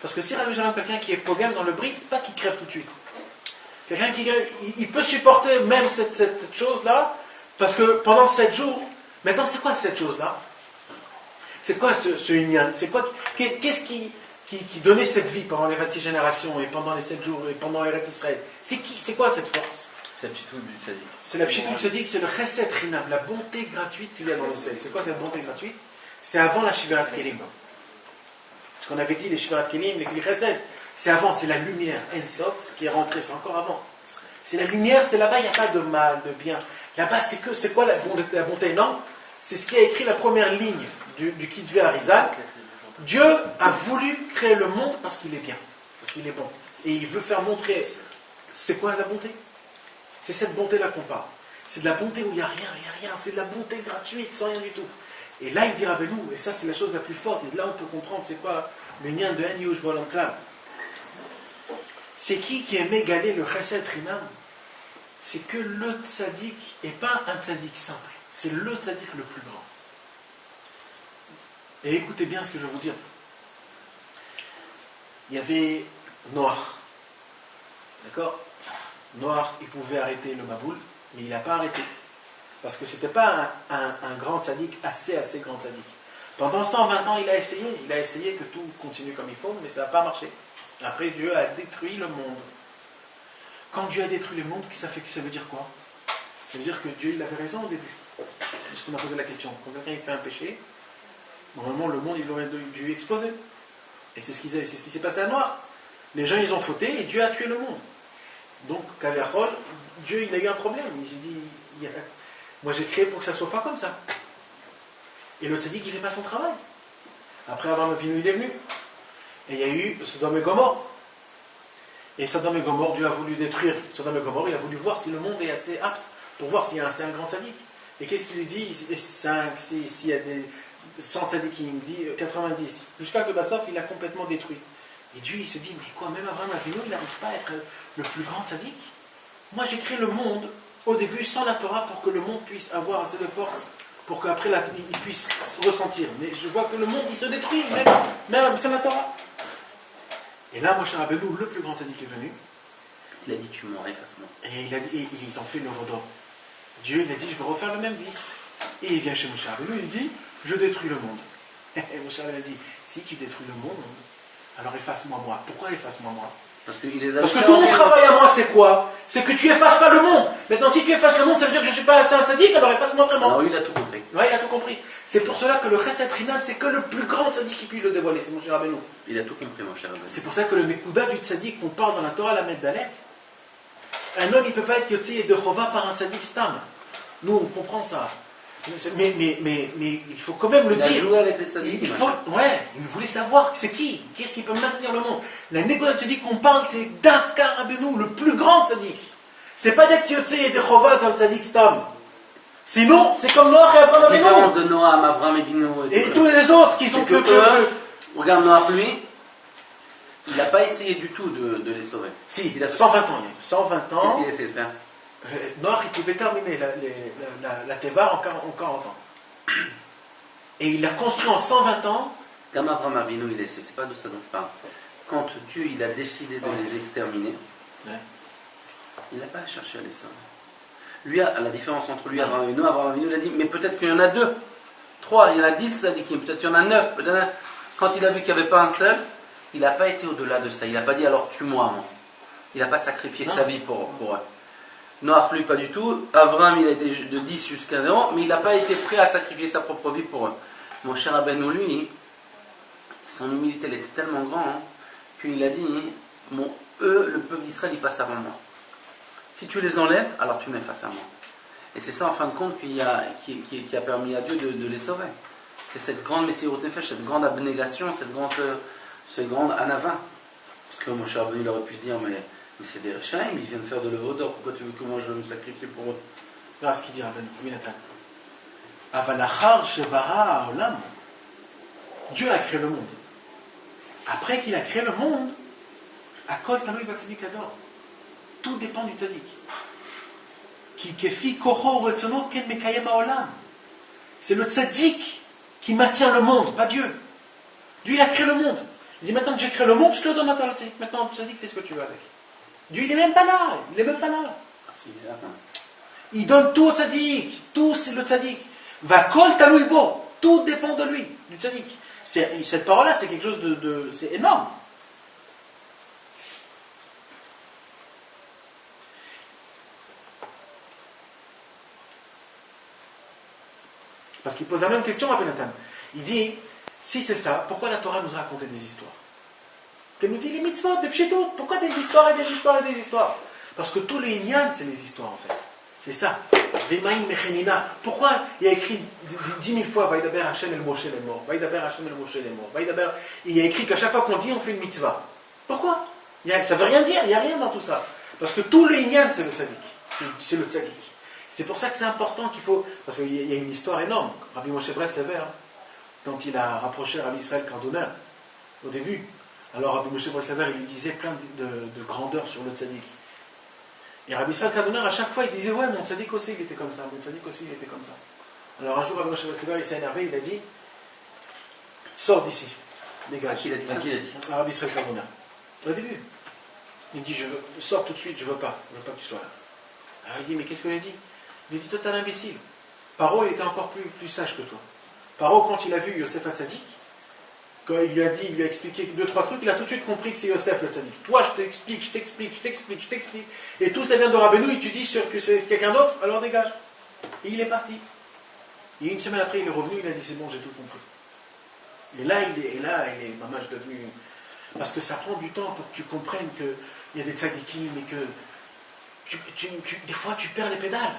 Parce que si Rabbi Shalom, quelqu'un qui est pogam dans le Brit, pas qu'il crève tout de suite. Quelqu'un qui il peut supporter même cette chose-là, parce que pendant 7 jours, maintenant c'est quoi cette chose-là? C'est quoi ce Inyan? C'est quoi? qui donnait cette vie pendant les 26 générations et pendant les 7 jours et pendant Eretz Israël, c'est qui? C'est quoi cette force? C'est la petite du tzaddik. C'est la pchitout tzaddik, c'est le chesed chinam, la bonté gratuite qu'il y a dans le ciel. C'est quoi cette bonté gratuite? C'est avant la shivirat kelim. Ce qu'on avait dit, les shivirat kelim, les chesed, c'est avant, c'est la lumière, En Sof, qui est rentrée, c'est encore avant. C'est la lumière, c'est là-bas, il n'y a pas de mal, de bien. Là-bas, c'est quoi la bonté? Non, c'est ce qui a écrit la première ligne du Kitvé Arizal. Dieu a voulu créer le monde parce qu'il est bien, parce qu'il est bon. Et il veut faire montrer, c'est quoi la bonté? C'est cette bonté-là qu'on parle. C'est de la bonté où il n'y a rien, c'est de la bonté gratuite, sans rien du tout. Et là, il dit Rabbeinu, et ça c'est la chose la plus forte, et là on peut comprendre c'est quoi le lien de En Yush Bolam Klam. C'est qui aime égaler le chesed rinam? C'est que le tzaddik, et pas un tzaddik simple, c'est le tzaddik le plus grand. Et écoutez bien ce que je vais vous dire. Il y avait Noach. D'accord? Noach, il pouvait arrêter le Maboul, mais il n'a pas arrêté. Parce que ce n'était pas un grand tzaddik, assez grand tzaddik. Pendant 120 ans, il a essayé que tout continue comme il faut, mais ça n'a pas marché. Après, Dieu a détruit le monde. Quand Dieu a détruit le monde, ça veut dire quoi? Ça veut dire que Dieu, il avait raison au début. Puisqu'on a posé la question. Quand quelqu'un fait un péché, normalement, le monde, il aurait dû exploser. Et c'est ce qui s'est passé à Noach. Les gens, ils ont fauté et Dieu a tué le monde. Donc, Kavachol, Dieu, il a eu un problème. Il s'est dit, moi j'ai créé pour que ça ne soit pas comme ça. Et l'autre s'est dit qu'il ne fait pas son travail. Après Abraham Avinu, il est venu. Et il y a eu Sodome et Gomorrhe. Et Sodome et Gomorrhe, Dieu a voulu détruire Sodome et Gomorrhe, il a voulu voir si le monde est assez apte pour voir s'il y a un grand tzaddik. Et qu'est-ce qu'il lui dit? S'il y a des 100 tzaddikim, il dit 90. Jusqu'à que Bassof, il a complètement détruit. Et Dieu, il se dit, mais quoi, même Abraham Avinu, il n'arrive pas à être le plus grand tzaddik? Moi, j'ai créé le monde au début sans la Torah pour que le monde puisse avoir assez de force pour qu'après il puisse ressentir. Mais je vois que le monde, il se détruit, même sans la Torah. Et là, Moshe Rabbeinu, le plus grand tzaddik, est venu. Il a dit, tu m'aurais facilement. Et ils ont fait le redor. Dieu, il a dit, je vais refaire le même vice. Et il vient chez Moshe Rabbeinu, il dit, je détruis le monde. Et Moshe Rabbeinu a dit, si tu détruis le monde, alors efface-moi moi. Pourquoi efface-moi moi? Parce que tout mon travail à moi, c'est quoi? C'est que tu effaces pas le monde. Maintenant, si tu effaces le monde, ça veut dire que je ne suis pas assez un tzaddik, alors efface-moi vraiment. Alors, il a tout compris. Ouais, il a tout compris. C'est pour cela que le chesed rinam, c'est que le plus grand tzaddik qui puisse le dévoiler, c'est Moshe Rabbeinu. Il a tout compris, mon cher Rabbeinu. C'est pour ça que le Nekuda du tzaddik qu'on parle dans la Torah, la Dalet, un homme, il ne peut pas être Yotzi et de Chova par un tzaddik stam. Nous, on comprend ça. Mais il faut quand même le dire. Il a joué avec les tzaddikim. Il voulait savoir c'est qui. Qu'est-ce qui peut maintenir le monde. La Nekuda du tzaddik qu'on parle, c'est Dafka Rabbeinu, le plus grand tzaddik. C'est pas d'être Yotzi et de Chova dans le tzaddik stam. Sinon, c'est comme Noach et Abraham Avinu. La différence de Noam, Abraham Avinu et tous les autres qui sont que regarde Noach, lui, il n'a pas essayé du tout de les sauver. Si, il a 120 ans. 120 ans. Qu'est-ce qu'il a essayé de faire? Noach, il pouvait terminer la Teva en 40 ans. Et il l'a construit en 120 ans. Comme Abraham Avinu, il a essayé. C'est pas de ça dont je parle. Quand Dieu il a décidé de les exterminer, il n'a pas cherché à les sauver. Lui, la différence entre lui et Abraham Avinu, il a dit, mais peut-être qu'il y en a 2, 3, il y en a 10 tzadikim, peut-être qu'il y en a 9. Quand il a vu qu'il n'y avait pas un seul, il n'a pas été au-delà de ça. Il n'a pas dit, alors tue-moi, moi. Il n'a pas sacrifié sa vie pour eux. Noach, lui, pas du tout. Abraham, il a été de 10 jusqu'à 0, mais il n'a pas été prêt à sacrifier sa propre vie pour eux. Mon cher Rabbeinu, lui, son humilité, elle était tellement grande qu'il a dit, eux, le peuple d'Israël, il passe avant moi. Si tu les enlèves, alors tu mets face à moi. Et c'est ça, en fin de compte, qui a permis à Dieu de les sauver. C'est cette grande Messirut Nefesh, cette grande abnégation, ce grand anava. Parce que mon cher Rabbeinu, il aurait pu se dire, mais c'est des Rechaim, ils viennent faire de l'œuvre d'or, pourquoi tu veux que moi je vais me sacrifier pour eux? Voilà ce qu'il dit Rabbeinu. Avalachar shebara olam. Dieu a créé le monde. Après qu'il a créé le monde, Akol Talui Batzidik Ador. Tout dépend du tzaddik. C'est le tzaddik qui maintient le monde, pas Dieu. Dieu, il a créé le monde. Il dit, maintenant que j'ai créé le monde, je te le donne à toi, le tzaddik. Maintenant, le tzaddik, fais ce que tu veux avec. Dieu, il n'est même pas là. Il n'est même pas là. Il donne tout au tzaddik. Tout, c'est le tzaddik. Va kol talouibo. Tout dépend de lui, du tzaddik. Cette parole-là, c'est quelque chose c'est énorme. Parce qu'il pose la même question à Nathan. Il dit, si c'est ça, pourquoi la Torah nous a raconté des histoires? Qu'elle nous dit les mitzvot, les pshitot, pourquoi des histoires et des histoires et des histoires? Parce que tous les inyan, c'est les histoires en fait. C'est ça. Vemaim mechenina. Pourquoi il y a écrit 10 000 fois Vaïdaber Hashem el Moshe les morts, Vaïdaber Hashem el Moshe les morts, Vaïdaber. Il y a écrit qu'à chaque fois qu'on dit, on fait une mitzvah. Pourquoi? Ça ne veut rien dire, il n'y a rien dans tout ça. Parce que tout le inyan, c'est le tzaddik. C'est le tzaddik. C'est pour ça que c'est important qu'il faut. Parce qu'il y a une histoire énorme. Rabbi Moshe Breslever, quand il a rapproché Rabbi Israël Cardonneur, au début, alors Rabbi Moshe Breslever, il lui disait plein de grandeur sur le tzaddik. Et Rabbi Israël Cardonneur, à chaque fois, il disait, ouais, mon tzaddik aussi, il était comme ça, mon tzaddik aussi, il était comme ça. Alors un jour, Rabbi Moshe Breslever, il s'est énervé, il a dit, sors d'ici, dégage. Qui l'a dit ça? À Rabbi Israël Cardonneur. Au début. Il dit, sors tout de suite, je veux pas que tu sois là. Alors il dit, mais qu'est-ce que j'ai dit? Il dit, toi t'es un imbécile. Paro, il était encore plus sage que toi. Paro, quand il a vu Yosef Hatzadik, quand il lui a expliqué 2-3 trucs, il a tout de suite compris que c'est Yosef le Tzadik. Toi, je t'explique. Et tout ça vient de Rabbeinu, et tu dis que c'est quelqu'un d'autre, alors dégage. Et il est parti. Et une semaine après, il est revenu, il a dit, c'est bon, j'ai tout compris. Et là, il est maman devenu. Parce que ça prend du temps pour que tu comprennes qu'il y a des tzadikim, mais que des fois tu perds les pédales.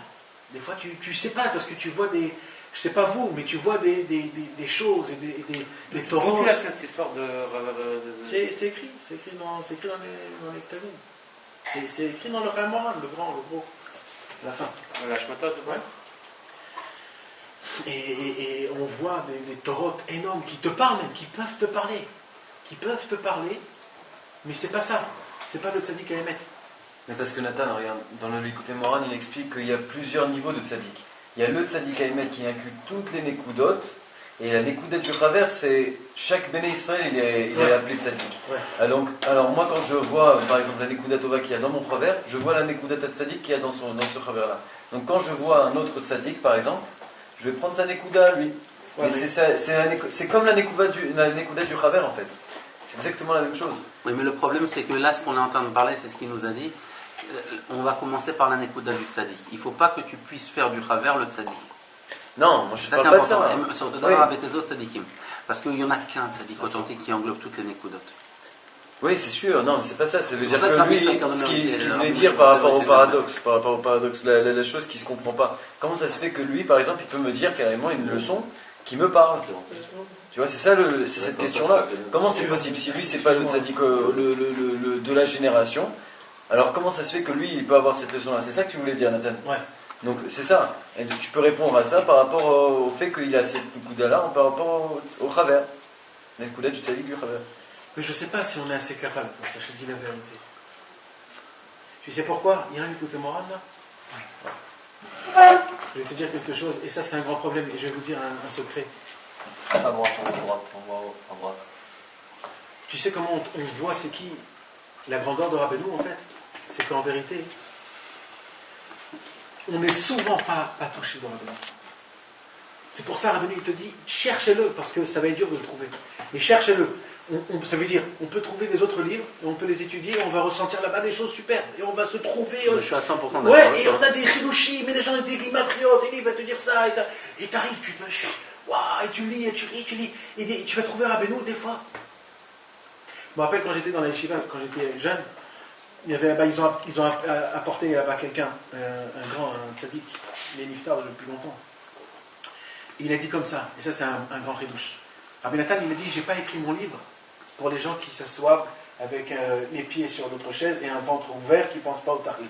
Des fois tu sais pas, parce que tu vois des. Je sais pas vous, mais tu vois des choses et des torrents. Tu as cette histoire de. C'est écrit dans les Ketuvim. C'est écrit dans le Ramoran, le gros, à la fin. La Shmata, ouais. Et on voit des torotes énormes qui te parlent, même, qui peuvent te parler, mais c'est pas ça. C'est pas le tzaddik à émettre. Mais parce que Nathan, regarde, dans le Likutei Moharan, il explique qu'il y a plusieurs niveaux de tzaddik. Il y a le tzaddik à émettre qui inclut toutes les nekudot, et la nekudat du Chaver, c'est chaque Béné Israël, il est appelé tzaddik. Ouais. Alors moi, quand je vois, par exemple, la nekudat Tova qu'il y a dans mon Chaver, je vois la nekudat tzaddik qu'il y a dans ce Chaver-là. Donc quand je vois un autre tzaddik, par exemple, je vais prendre sa nekuda à lui. Ouais, mais c'est comme la nekuda du Chaver, en fait. C'est exactement la même chose. Oui, mais le problème, c'est que là, ce qu'on est en train de parler, c'est ce qu'il nous a dit. On va commencer par la nekuda du tzaddik. Il ne faut pas que tu puisses faire du Chaver le tzaddik. Non, moi je ne parle pas de ça. Oui. Avec les autres tzaddikim. Parce qu'il n'y en a qu'un tzaddik authentique qui englobe toutes les nekudot. Oui, c'est sûr. Non, mais c'est pas ça. Ça veut dire que lui, ce qu'il voulait dire par rapport au paradoxe, la chose qui ne se comprend pas. Comment ça se fait que lui, par exemple, il peut me dire carrément une leçon qui me parle? Tu vois, c'est ça, c'est cette question-là. Comment c'est possible? Si lui, c'est pas le tzaddik de la génération, alors comment ça se fait que lui, il peut avoir cette leçon-là? C'est ça que tu voulais dire, Nathan? Ouais. Donc c'est ça. Et tu peux répondre à ça par rapport au fait qu'il a cette nekuda-là, par rapport au Chaver. La nekuda du tzaddik du Chaver. Mais je ne sais pas si on est assez capable pour ça, je te dis la vérité. Tu sais pourquoi? Il y a un Likutei Moharan là? Je vais te dire quelque chose, et ça c'est un grand problème, et je vais vous dire un secret. À droite. Tu sais comment on voit c'est qui la grandeur de Rabbeinu en fait? C'est qu'en vérité, on n'est souvent pas touché dans Rabbeinu. C'est pour ça Rabbeinu il te dit, cherchez-le, parce que ça va être dur de le trouver. Mais cherchez-le. Ça veut dire, on peut trouver des autres livres, et on peut les étudier, et on va ressentir là-bas des choses superbes, et on va se trouver... Je suis à 100% d'accord. Ouais, et on a des chilouchis, mais les gens ont des guimatriotes, et il va te dire ça, et t'arrives, tu te... Waouh, et tu lis, et tu vas trouver Rabbeinu des fois. Je me rappelle quand j'étais dans la yeshiva, quand j'étais jeune, il y avait, ils ont apporté là-bas quelqu'un, un tzaddik, il est niftar depuis longtemps. Et il a dit comme ça, et ça c'est un grand ridouche. Rabbi Nathan, il a dit, j'ai pas écrit mon livre pour les gens qui s'assoient avec les pieds sur notre chaise et un ventre ouvert qui ne pensent pas au tahlit.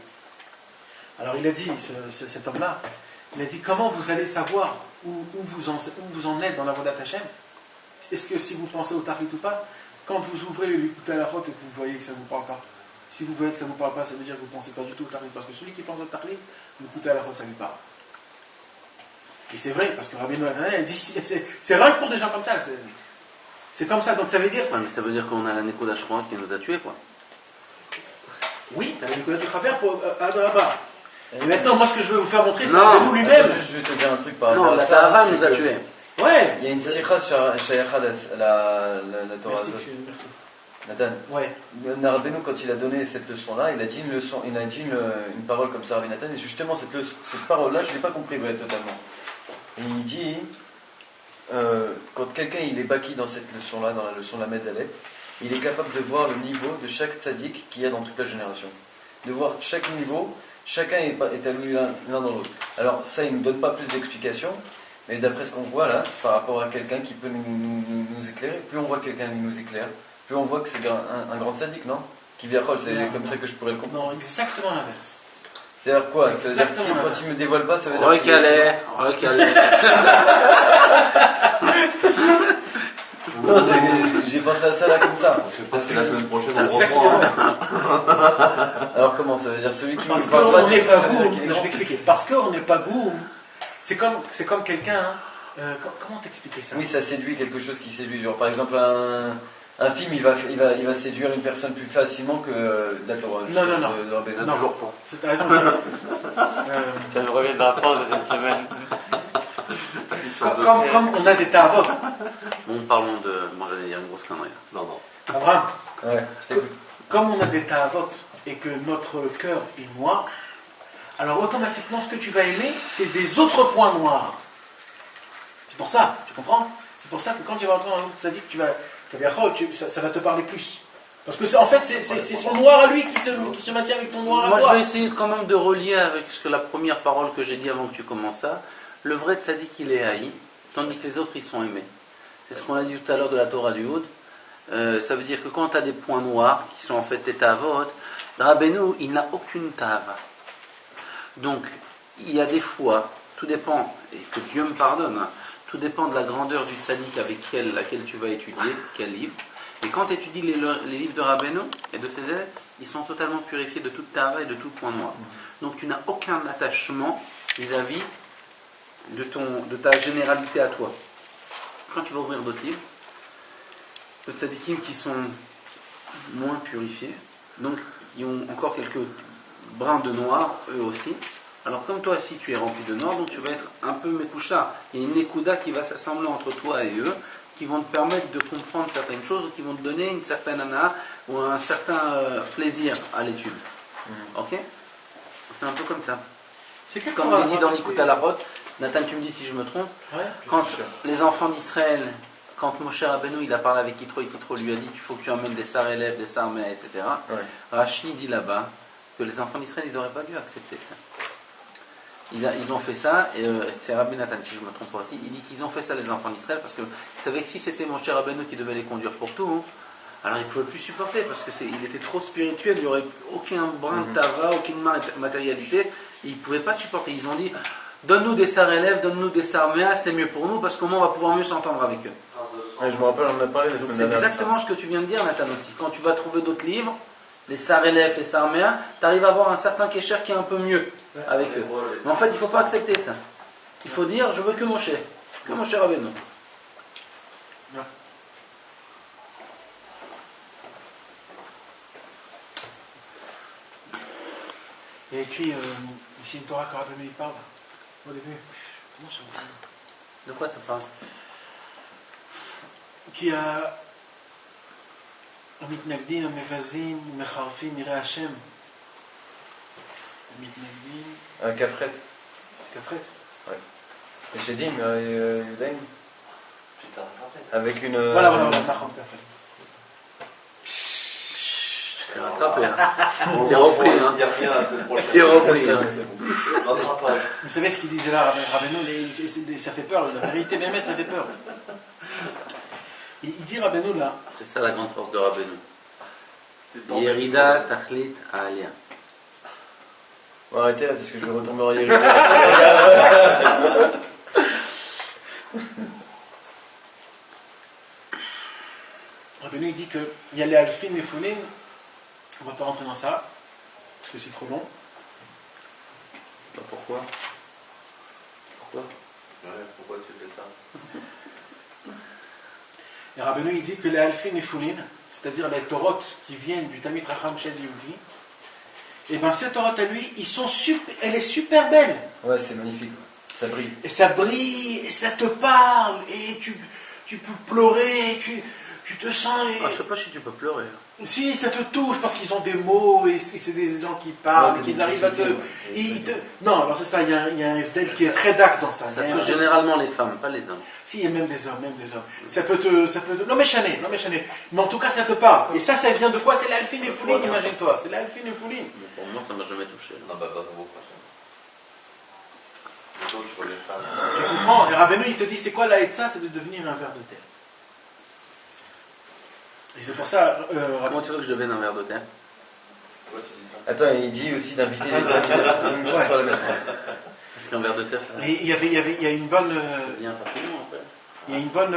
Alors il a dit, cet homme-là, il a dit, comment vous allez savoir où vous en êtes dans la Vodat Hashem? Est-ce que si vous pensez au tahlit ou pas, quand vous ouvrez l'écoute à la route et que vous voyez que ça ne vous parle pas, si vous voyez que ça ne vous parle pas, ça veut dire que vous ne pensez pas du tout au tahlit, parce que celui qui pense au tahlit, l'écoute à la route, ça lui parle. Et c'est vrai, parce que Rabbi Noël dit, c'est vrai que pour des gens comme ça, c'est comme ça, donc ça veut dire... Ouais, mais ça veut dire qu'on a la nekuda Shroat qui nous a tués, quoi. Oui, tu as la nekuda du Chaver là-bas. Et maintenant, moi, ce que je veux vous faire montrer, c'est Rabbeinu lui-même. Je vais te dire un truc par rapport à ça. Non, la Tahara nous a tués. Ouais, Ouais. Il y a une sikha sur Shaykha la Torah. Merci, merci. Nathan, Ouais. Rabbeinu, quand il a donné cette leçon-là, il a dit une parole comme ça, Rabbi Nathan, et justement cette parole-là, je ne l'ai pas compris totalement. Et il dit, quand quelqu'un il est baki dans cette leçon-là, dans la leçon de la Medalet, il est capable de voir le niveau de chaque tzaddik qu'il y a dans toute la génération. De voir chaque niveau, chacun est alloué l'un dans l'autre. Alors ça, il ne nous donne pas plus d'explications, mais d'après ce qu'on voit là, c'est par rapport à quelqu'un qui peut nous éclairer. Plus on voit quelqu'un qui nous éclaire, plus on voit que c'est un grand tzaddik, non? Qui vient c'est Non, comme non. ça que je pourrais le comprendre. Non, exactement l'inverse. C'est-à-dire quoi? Ça veut dire que Exactement. quand il me dévoile pas, ça veut dire Recalé. Non, j'ai pensé à ça là comme ça. Je sais pas si la semaine prochaine on Exactement reprend. l'inverse. Alors comment ça veut dire celui qui Parce me parle pas qu'on n'est pas ça veut gourd. dire qu'il est Je vais grand. t'expliquer. Parce qu'on n'est pas gourd. C'est comme quelqu'un. Comment t'expliquer ça? Oui, ça séduit quelque chose qui séduit. Genre, par exemple, un film, il va séduire une personne plus facilement que la Torah. Non, non, non. de Rabbeinu. Non, Toujours pas. c'est raison. Ça me reviendra pas la deuxième semaine. Comme on a des tavot. Bon, parlons de. Moi j'allais dire une grosse connerie. Non, non. Abraham, Ouais, je t'écoute. comme on a des tavot et que notre cœur est noir, alors automatiquement ce que tu vas aimer, c'est des autres points noirs. C'est pour ça, tu comprends? C'est pour ça que quand tu vas entrer dans l'autre tzaddik, ça va te parler plus. Parce que en fait, c'est son noir à lui qui se maintient avec ton noir à Moi toi. je vais essayer quand même de relier avec ce que la première parole que j'ai dit avant que tu commences ça. Le vrai tzaddik il est haï, tandis que les autres ils sont aimés. C'est ce qu'on a dit tout à l'heure de la Torah du Houd. Ça veut dire que quand tu as des points noirs, qui sont en fait tes tavot, Rabbeinu, il n'a aucune tava. Donc, il y a des fois, tout dépend, et que Dieu me pardonne, hein, tout dépend de la grandeur du tzaddik avec laquelle tu vas étudier, quel livre. Et quand tu étudies les livres de Rabbeinu et de ses élèves, ils sont totalement purifiés de toute tava et de tout point noir. Donc, tu n'as aucun attachement vis-à-vis de ta généralité à toi. Quand tu vas ouvrir d'autres livres, de tzadikim qui sont moins purifiés, donc ils ont encore quelques brins de noir, eux aussi. Alors comme toi aussi tu es rempli de noir, donc tu vas être un peu mekoucha. Il y a une nekuda qui va s'assembler entre toi et eux, qui vont te permettre de comprendre certaines choses, ou qui vont te donner une certaine ana, ou un certain plaisir à l'étude. Ok? C'est un peu comme ça. C'est quel Comme Torah, il dit dans l'Ikut à la Rote, Nathan tu me dis si je me trompe, Ouais. quand les enfants d'Israël, quand Moshe Rabbeinu il a parlé avec Yitro et Yitro lui a dit qu'il faut que tu emmènes des sarélèves, des sarmés, etc. Ouais. Rashi dit là-bas que les enfants d'Israël ils n'auraient pas dû accepter ça. Ils ont fait ça, et c'est Rabbi Nathan si je me trompe pas aussi, il dit qu'ils ont fait ça les enfants d'Israël parce qu'ils savaient que si c'était Moshe Rabbeinu qui devait les conduire pour tout, alors ils ne pouvaient plus supporter parce qu'il était trop spirituel, il n'y aurait aucun brin de tava, aucune matérialité, ils ne pouvaient pas supporter. Ils ont dit donne-nous des sarélèves, donne-nous des sarméas, c'est mieux pour nous parce qu'au moins on va pouvoir mieux s'entendre avec eux. Ouais, je me rappelle, on en a parlé la Donc semaine c'est dernière. exactement ce que tu viens de dire, Nathan aussi. Quand tu vas trouver d'autres livres, les sarélèves, les sarméas, tu arrives à avoir un certain kécher qui est un peu mieux avec eux. Mais en fait, il ne faut pas accepter ça. Il faut dire je veux que Moshe Rabbeinu. Il y a écrit ici une Torah que Rabbeinu parle au début. Comment ça s'appelle? De quoi ça parle? Qui a המתנגדים, המבזים, מחרפים, יראי השם. המתנגדים, Un kafret. c'est qu'après. Et j'ai dit, Yudaim, Putain, avec une. Voilà, נכון, כפret. T'es rattrapé, hein. T'es repris, hein. Il y a rien la semaine prochaine. T'es repris, hein. Rattrapage. Vous savez ce qu'il disait là, Rabbeinu, ça fait peur, la vérité même, ça fait peur. Il dit Rabbeinu là, C'est ça la grande force de Rabbeinu. Yerida Tachlit Alia. Bon, arrêtez là parce que je vais retomber en Yéri. Rabbeinu il dit qu'il y a les alfin, les foulines, on ne va pas rentrer dans ça, parce que c'est trop long. Bah, pourquoi? Ouais, pourquoi tu fais ça? Et Rabbeinu il dit que les alfin, les foulines, c'est-à-dire les Torot qui viennent du Talmid Racham Shel Yehudi, et bien ces Torot à lui, elle est super belle. Ouais, c'est magnifique. Ça brille. Et ça brille, et ça te parle, et tu peux pleurer, tu te sens... Ah, je sais pas si tu peux pleurer. Si, ça te touche, parce qu'ils ont des mots, et c'est des gens qui parlent, Ouais, qu'ils arrivent à te... Non, alors c'est ça, il y a un zèle qui est très dac dans ça. Ça touche généralement les femmes, pas les hommes. Si, il y a même des hommes, Ça peut te... Non mais chané. Mais en tout cas, ça te parle. Et ça vient de quoi? C'est l'alfine et fouline, imagine-toi. C'est l'alfine et fouline. Bon, pour moi, ça m'a jamais touché. Non, bah, pas beaucoup. Plutôt, tu vois bien ça. Tu comprends? Et Rabbeinu, il te dit, c'est quoi la ça? C'est de devenir un ver de terre. Et c'est pour ça... Comment tu veux que je devienne un ver de terre? Pourquoi tu dis ça? Attends, il dit aussi d'inviter les gens Ouais. sur la maison. Parce qu'un ver de terre, ça Mais il y a une bonne... devient papillon, en fait. Il y a une bonne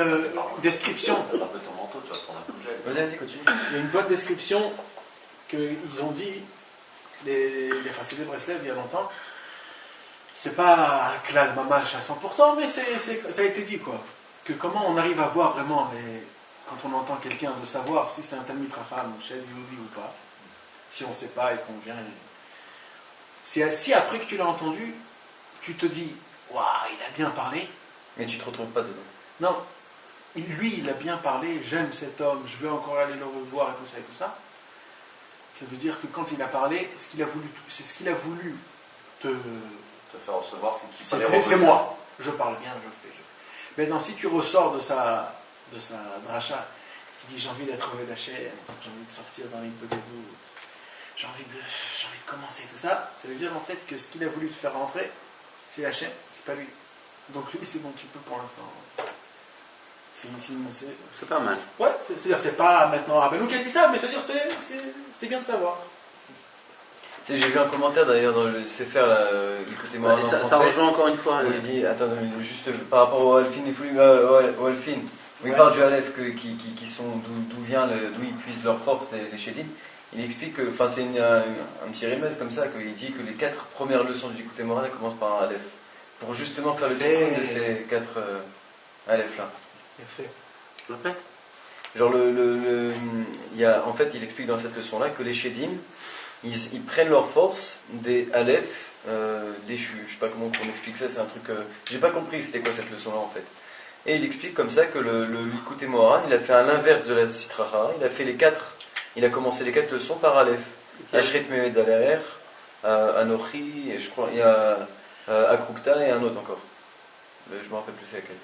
description. Un peu ton manteau, tu vas prendre un coup de gel. Vas-y, continue. Il y a une bonne description qu'ils ont dit, les Chassidés de Breslev, il y a longtemps. C'est pas un klal mamash à 100%, mais ça a été dit, quoi. Que comment on arrive à voir vraiment, quand on entend quelqu'un, de savoir si c'est un Talmid Racham ou Chef Yehudi ou pas. Si on ne sait pas et qu'on vient. Si après que tu l'as entendu, tu te dis, waouh, il a bien parlé. Mais tu te retrouves pas dedans. Non, lui, il a bien parlé, j'aime cet homme, je veux encore aller le revoir et tout ça. Ça veut dire que quand il a parlé, c'est ce qu'il a voulu te faire recevoir, c'est qui c'est moi, je parle bien, je fais. Maintenant, si tu ressors de sa dracha, qui dit j'ai envie d'être d'Hachem, j'ai envie de sortir dans les petits doutes, j'ai envie de commencer tout ça, ça veut dire en fait que ce qu'il a voulu te faire rentrer, c'est Hachem, c'est pas lui. Donc lui, c'est bon, tu peux pour l'instant. C'est pas mal. Ouais, c'est-à-dire c'est pas maintenant Rabbeinu qui a dit ça, mais c'est-à-dire c'est bien de savoir. Tu sais, j'ai vu un commentaire d'ailleurs dans le Sefer, écoutez-moi en Ça français, rejoint encore une fois. où il dit, attends, juste par rapport au Alfin et Foulim, au Alfin, où il parle du Aleph, qui sont, d'où ils puisent leur force, les Chédim. Il explique que, enfin c'est un petit remède comme ça, qu'il dit que les 4 premières leçons du Écoutez Moral commencent par un Aleph, pour justement faire le tikkun de ces 4 Aleph là. Fait. Après Genre en fait il explique dans cette leçon là que les Chédim, ils prennent leur force des Aleph déchus. Je sais pas comment on explique ça, c'est un truc j'ai pas compris c'était quoi cette leçon là en fait. Et il explique comme ça que le Likutei Moharan, il a fait à l'inverse de la Sitracha, il a commencé les 4 leçons par Aleph. Ashret Memed Aler, Anochi, et je crois il y a Akrukta et un autre encore. Je me rappelle plus c'est laquelle.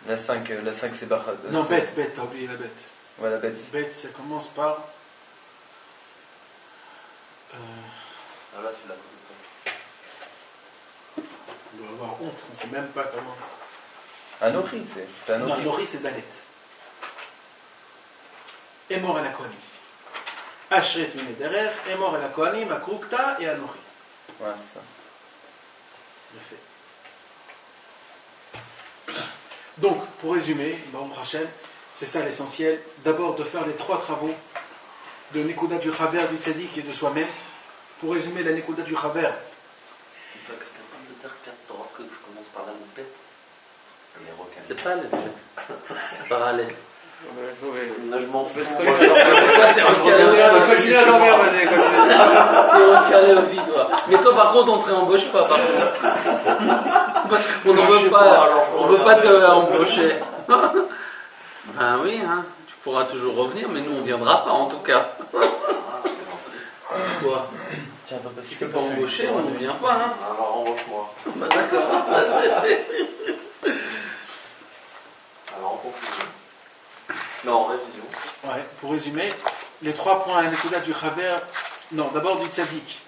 La 5 c'est Bachad. Non, bête, t'as oublié la bête. Ouais, la bête. Bête, ça commence par. Ah là, tu l'as compris. On doit avoir honte, on ne sait même pas comment. Anochi, c'est Anochi. Non, Nori, c'est Dalet. Et mort à la Kohanim. Ashret Minederer, et mort à la Kohanim, Akrukta et Anochi. Ouais, c'est ça. Je fais. Donc, pour résumer, Baruch Hashem, c'est ça l'essentiel. D'abord, de faire les 3 travaux de Nekuda du Chaver, du Tzadik et de soi-même. Pour résumer la Nekuda du Chaver. Toi, qu'est-ce que t'as pas de dire 4 Torah que je commence par la moupette? Les requins. C'est pas le parallèle. Là, je m'en fous. Pourquoi t'es recalé aussi, toi. Mais toi, par contre, on te réembauche pas, par contre. Parce qu'on ne veut pas, on veut pas te embaucher. Ben oui, hein. Tu pourras toujours revenir, mais nous, on viendra pas, en tout cas. Quoi? Tiens, attends, parce que Tu peux pas embaucher, on ne vient pas, hein. Alors, embauche-moi. Ben d'accord. Alors, en conclusion. Non, en révision. Ouais, pour résumer, les 3 points à la Nekuda du Chaver. Non, d'abord du Tzadik.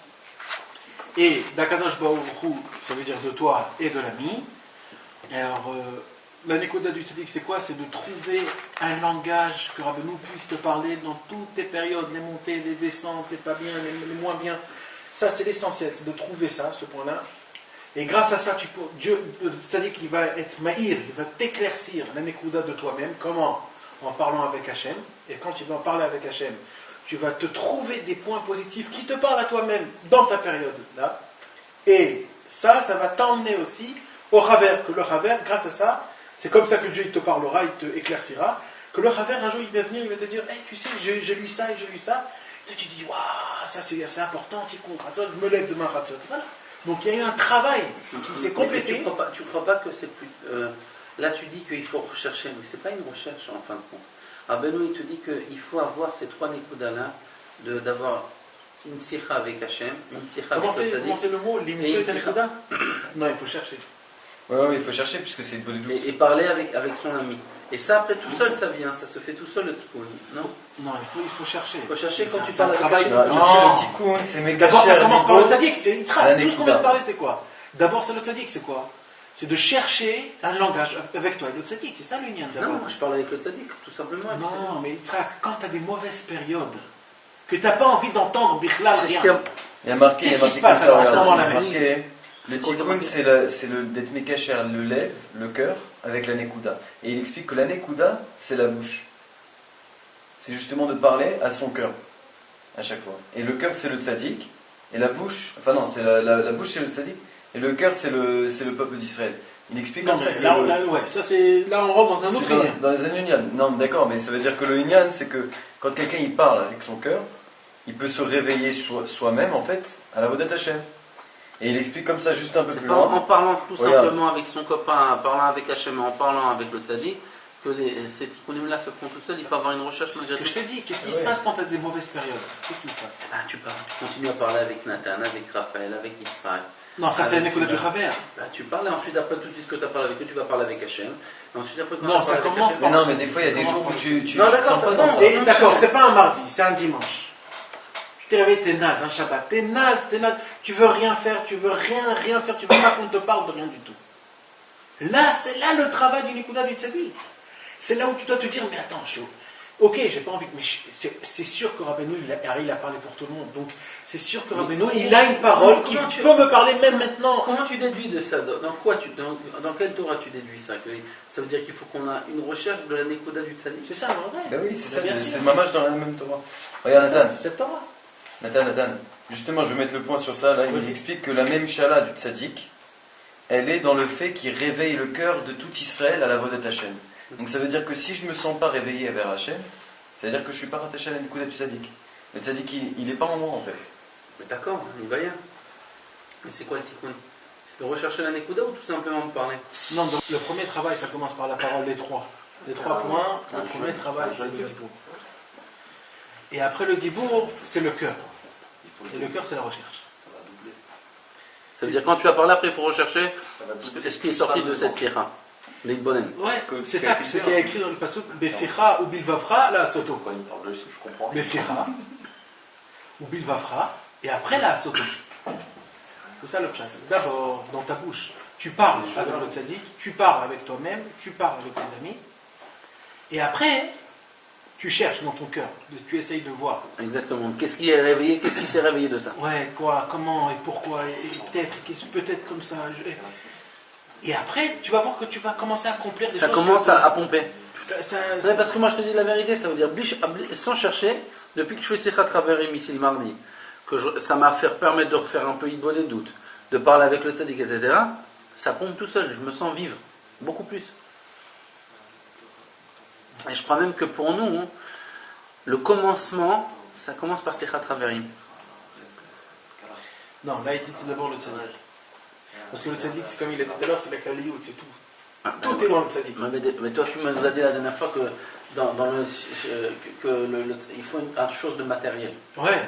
Et d'Akadosh Baruch Hu, ça veut dire de toi et de l'ami. Alors, la Nekuda du Tzadik, c'est quoi? C'est de trouver un langage que Rabbeinu puisse te parler dans toutes tes périodes, les montées, les descentes, les pas bien, les moins bien. Ça, c'est l'essentiel, c'est de trouver ça, ce point-là. Et grâce à ça, Dieu, le Tzadik, il va être maïr, il va t'éclaircir la Nekuda de toi-même. Comment? En parlant avec Hachem. Et quand tu vas parler avec Hachem, tu vas te trouver des points positifs qui te parlent à toi-même dans ta période là. Et ça va t'emmener aussi au Chaver, que le Chaver, grâce à ça, c'est comme ça que Dieu il te parlera, il te éclaircira, que le Chaver un jour il va venir, il va te dire, hey, tu sais, j'ai lu ça et j'ai lu ça. Et tu dis, waouh, ça c'est important, tu comptes, je me lève demain, voilà. Donc il y a eu un travail qui s'est Mais complété. tu crois pas que c'est plus. Là, tu dis qu'il faut rechercher, mais c'est pas une recherche en fin de compte. Rabbeinu, il te dit qu'il faut avoir ces trois Nekuda-là, d'avoir une sikha avec Hachem, une sikha avec le Comment c'est le mot L'imutio et Tanekuda? Non, il faut chercher. Ouais, il faut chercher puisque c'est une doute. et parler avec son ami. Et ça, après, tout seul, ça vient, ça se fait tout seul le tikkun, non? Non, il faut chercher. Il faut chercher quand tu C'est un parles avec travail. Hachem. Le tikkun, c'est méga D'abord, ça cher, commence les par le beaux. tzaddik. Et Yitzhak, La tout ce qu'on Nekuda. vient de parler, c'est quoi? D'abord, c'est le tzaddik, c'est quoi? C'est de chercher un langage avec toi. Et le tzaddik, c'est ça l'union d'abord. Non, je parle avec le tzaddik, tout simplement. et puis c'est Non, tout. mais Yitzhak, quand tu as des mauvaises périodes, que tu n'as pas envie d'entendre Bichlal, C'est ce rien. qu'il y a- Il y a marqué, Qu'est-ce il y a qui se marqué passe comme ça, alors, à ce regarde, moment-là, il y a mec marqué, le quoi, tikkun, remarqué c'est le d'être mekacher, le lève, le cœur, avec la nekuda. Et il explique que la nekuda, c'est la bouche. C'est justement de parler à son cœur, à chaque fois. Et le cœur, c'est le tzaddik, et la bouche, enfin non, c'est la bouche, c'est le tzaddik, et le cœur, c'est le peuple d'Israël. Il explique Non, comme ça. mais que là, le- ouais, ça c'est. Là, on rentre dans un c'est autre dans, lien. dans les Unyan. Non, d'accord, mais ça veut dire que le Unyan, c'est que quand quelqu'un il parle avec son cœur, il peut se réveiller soi-même, en fait, à la Vodat Hashem. Et il explique comme ça, juste un peu C'est plus pas en loin. parlant tout Regarde. simplement avec son copain, en parlant avec Hachem, en parlant avec le tzaddik, que ces tikkunim-là se font tout seuls. Il faut avoir une recherche C'est ce malgré que tout. je t'ai dit. Qu'est-ce qui Ouais. se passe quand tu as des mauvaises périodes? Qu'est-ce qui se passe? Ah, tu continues à parler avec Nathan, avec Raphaël, avec Israël. Non, ça c'est Avec un école du Judas. Chaver. Là, tu parles et ensuite, après tout de suite que tu as parlé avec eux, tu vas parler avec Hachem. Et ensuite, après, quand Non, tu ça parles avec commence Hachem- Mais non, mais des fois, il y a des jours où tu Non, te d'accord, sens ça pas va. dans ça. Et d'accord, c'est pas un mardi, c'est un dimanche. Tu t'es réveillé, t'es naze, un Shabbat. T'es naze. Tu veux rien faire, tu veux rien faire, tu veux pas qu'on te parle de rien du tout. Là, c'est là le travail du Nikuda du Tzaddik. C'est là où tu dois te dire, mais attends, ok, j'ai pas envie, mais c'est sûr que Rabbeinu, il a parlé pour tout le monde. Donc, c'est sûr que Rabbeinu, il a une parole qui peut me parler même maintenant. Comment tu déduis de ça? Dans quel Torah tu déduis ça? Que ça veut dire qu'il faut qu'on a une recherche de la Nekuda du Tzaddik? C'est ça, en vrai. Ben oui, c'est ça, Bien sûr. c'est le mamage dans la même Torah. Regarde, Nathan, C'est cette Torah. Nathan, justement, je vais mettre le point sur ça. Là, il Vas-y. explique que la même Shala du Tzaddik, elle est dans le fait qu'il réveille le cœur de tout Israël à la Vodat Hashem. Donc ça veut dire que si je ne me sens pas réveillé vers Hashem, ça veut dire que je ne suis pas rattaché à la Nekuda du Tzaddik. Le Tzaddik, il n'est pas en moi en fait. Mais d'accord, il va y aller. Mais c'est quoi le tikkun? C'est de rechercher la Nekuda ou tout simplement de parler? Non, donc, le premier travail, ça commence par la parole des trois. Les trois points, le premier travail, c'est le dibour. Et après le dibour, c'est le cœur. Et le cœur, c'est la recherche. Ça va doubler. Ça veut dire quand tu vas parler, après il faut rechercher Ça va doubler. ce qui est sorti de cette sikha. L'Idbonen. Ouais, Que- c'est que- ça que- ce qui est écrit dans le pasuk Beficha ou Bilvafra, la Soto. Quand il parle de je comprends. Beficha ou Bilvafra, et après la Soto. C'est ça le pshat. D'abord, dans ta bouche, tu parles avec le tzaddik, tu parles avec toi-même, tu parles avec tes amis, et après, tu cherches dans ton cœur, tu essayes de voir. Exactement. Qu'est-ce qui est réveillé? Qu'est-ce qui s'est réveillé de ça? Ouais, quoi, comment et pourquoi, et peut-être comme ça. Et après, tu vas voir que tu vas commencer à accomplir des Ça choses. commence à pomper. Ça- Ouais, parce que moi je te dis la vérité, ça veut dire sans chercher, depuis que je fais Sikhat Raverim ici le mardi, ça m'a fait permettre de refaire un peu Idbonen doute, de parler avec le tzaddik, etc. Ça pompe tout seul, je me sens vivre, beaucoup plus. Et je crois même que pour nous, hein, le commencement, ça commence par Sikhat Raverim. Non, là, il dit d'abord le tzaddik. Parce que le tzaddik, c'est comme il a dit tout à l'heure, c'est la klaliout, c'est tout. Tout est dans le tzaddik. Mais toi, tu nous as dit la dernière fois que il faut une chose de matériel. Ouais,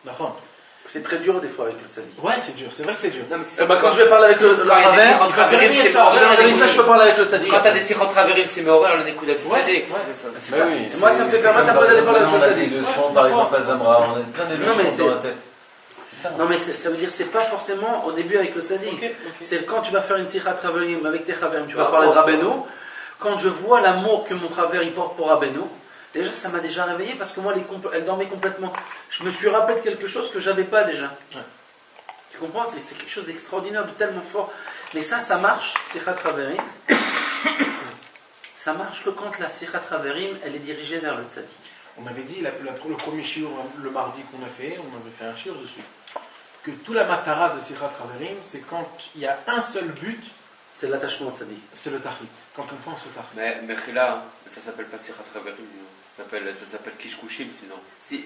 d'accord. C'est très dur des fois avec le tzaddik. Ouais, c'est dur, c'est vrai que c'est dur. Non, mais c'est Quand je vais parler avec le Quand il y a des Raver, sirotes Raverim, c'est ça, Meorer, ça, je peux parler avec le tzaddik. Quand t'as des sirotes Raverim, c'est Meorer, le Nekuda du Ouais, Tzaddik. ouais. C'est Ben ça. oui, Et moi, ça me fait c'est permettre comme après d'aller par parler exemple, avec le on a des tzaddik. leçons, par exemple, à Zamra, on a plein de Non, leçons mais dans c'est- la tête. C'est ça. Non mais ça veut dire c'est pas forcément au début avec le tzaddik. Ok. C'est quand tu vas faire une sikhat Raverim avec tes Raverim, tu vas parler de Rabbeinu. Quand je vois l'amour que mon Raver il porte pour Rabbeinu, déjà ça m'a déjà réveillé parce que moi elle dormait complètement. Je me suis rappelé de quelque chose que j'avais pas déjà. Ouais. Tu comprends? C'est quelque chose d'extraordinaire, de tellement fort. Mais ça marche, sikhat Raverim. Ça marche que quand la sikhat Raverim elle est dirigée vers le tzaddik. On avait dit, le premier shiur, le mardi qu'on a fait, on avait fait un shiur dessus, que tout la matara de Sikhat Raverim, c'est quand il y a un seul but C'est l'attachement de Tzadik. C'est le tahlit. Quand on pense au tahlit. Mais Khila, ça s'appelle pas Sichat Haverim, ça s'appelle Kishkushim sinon.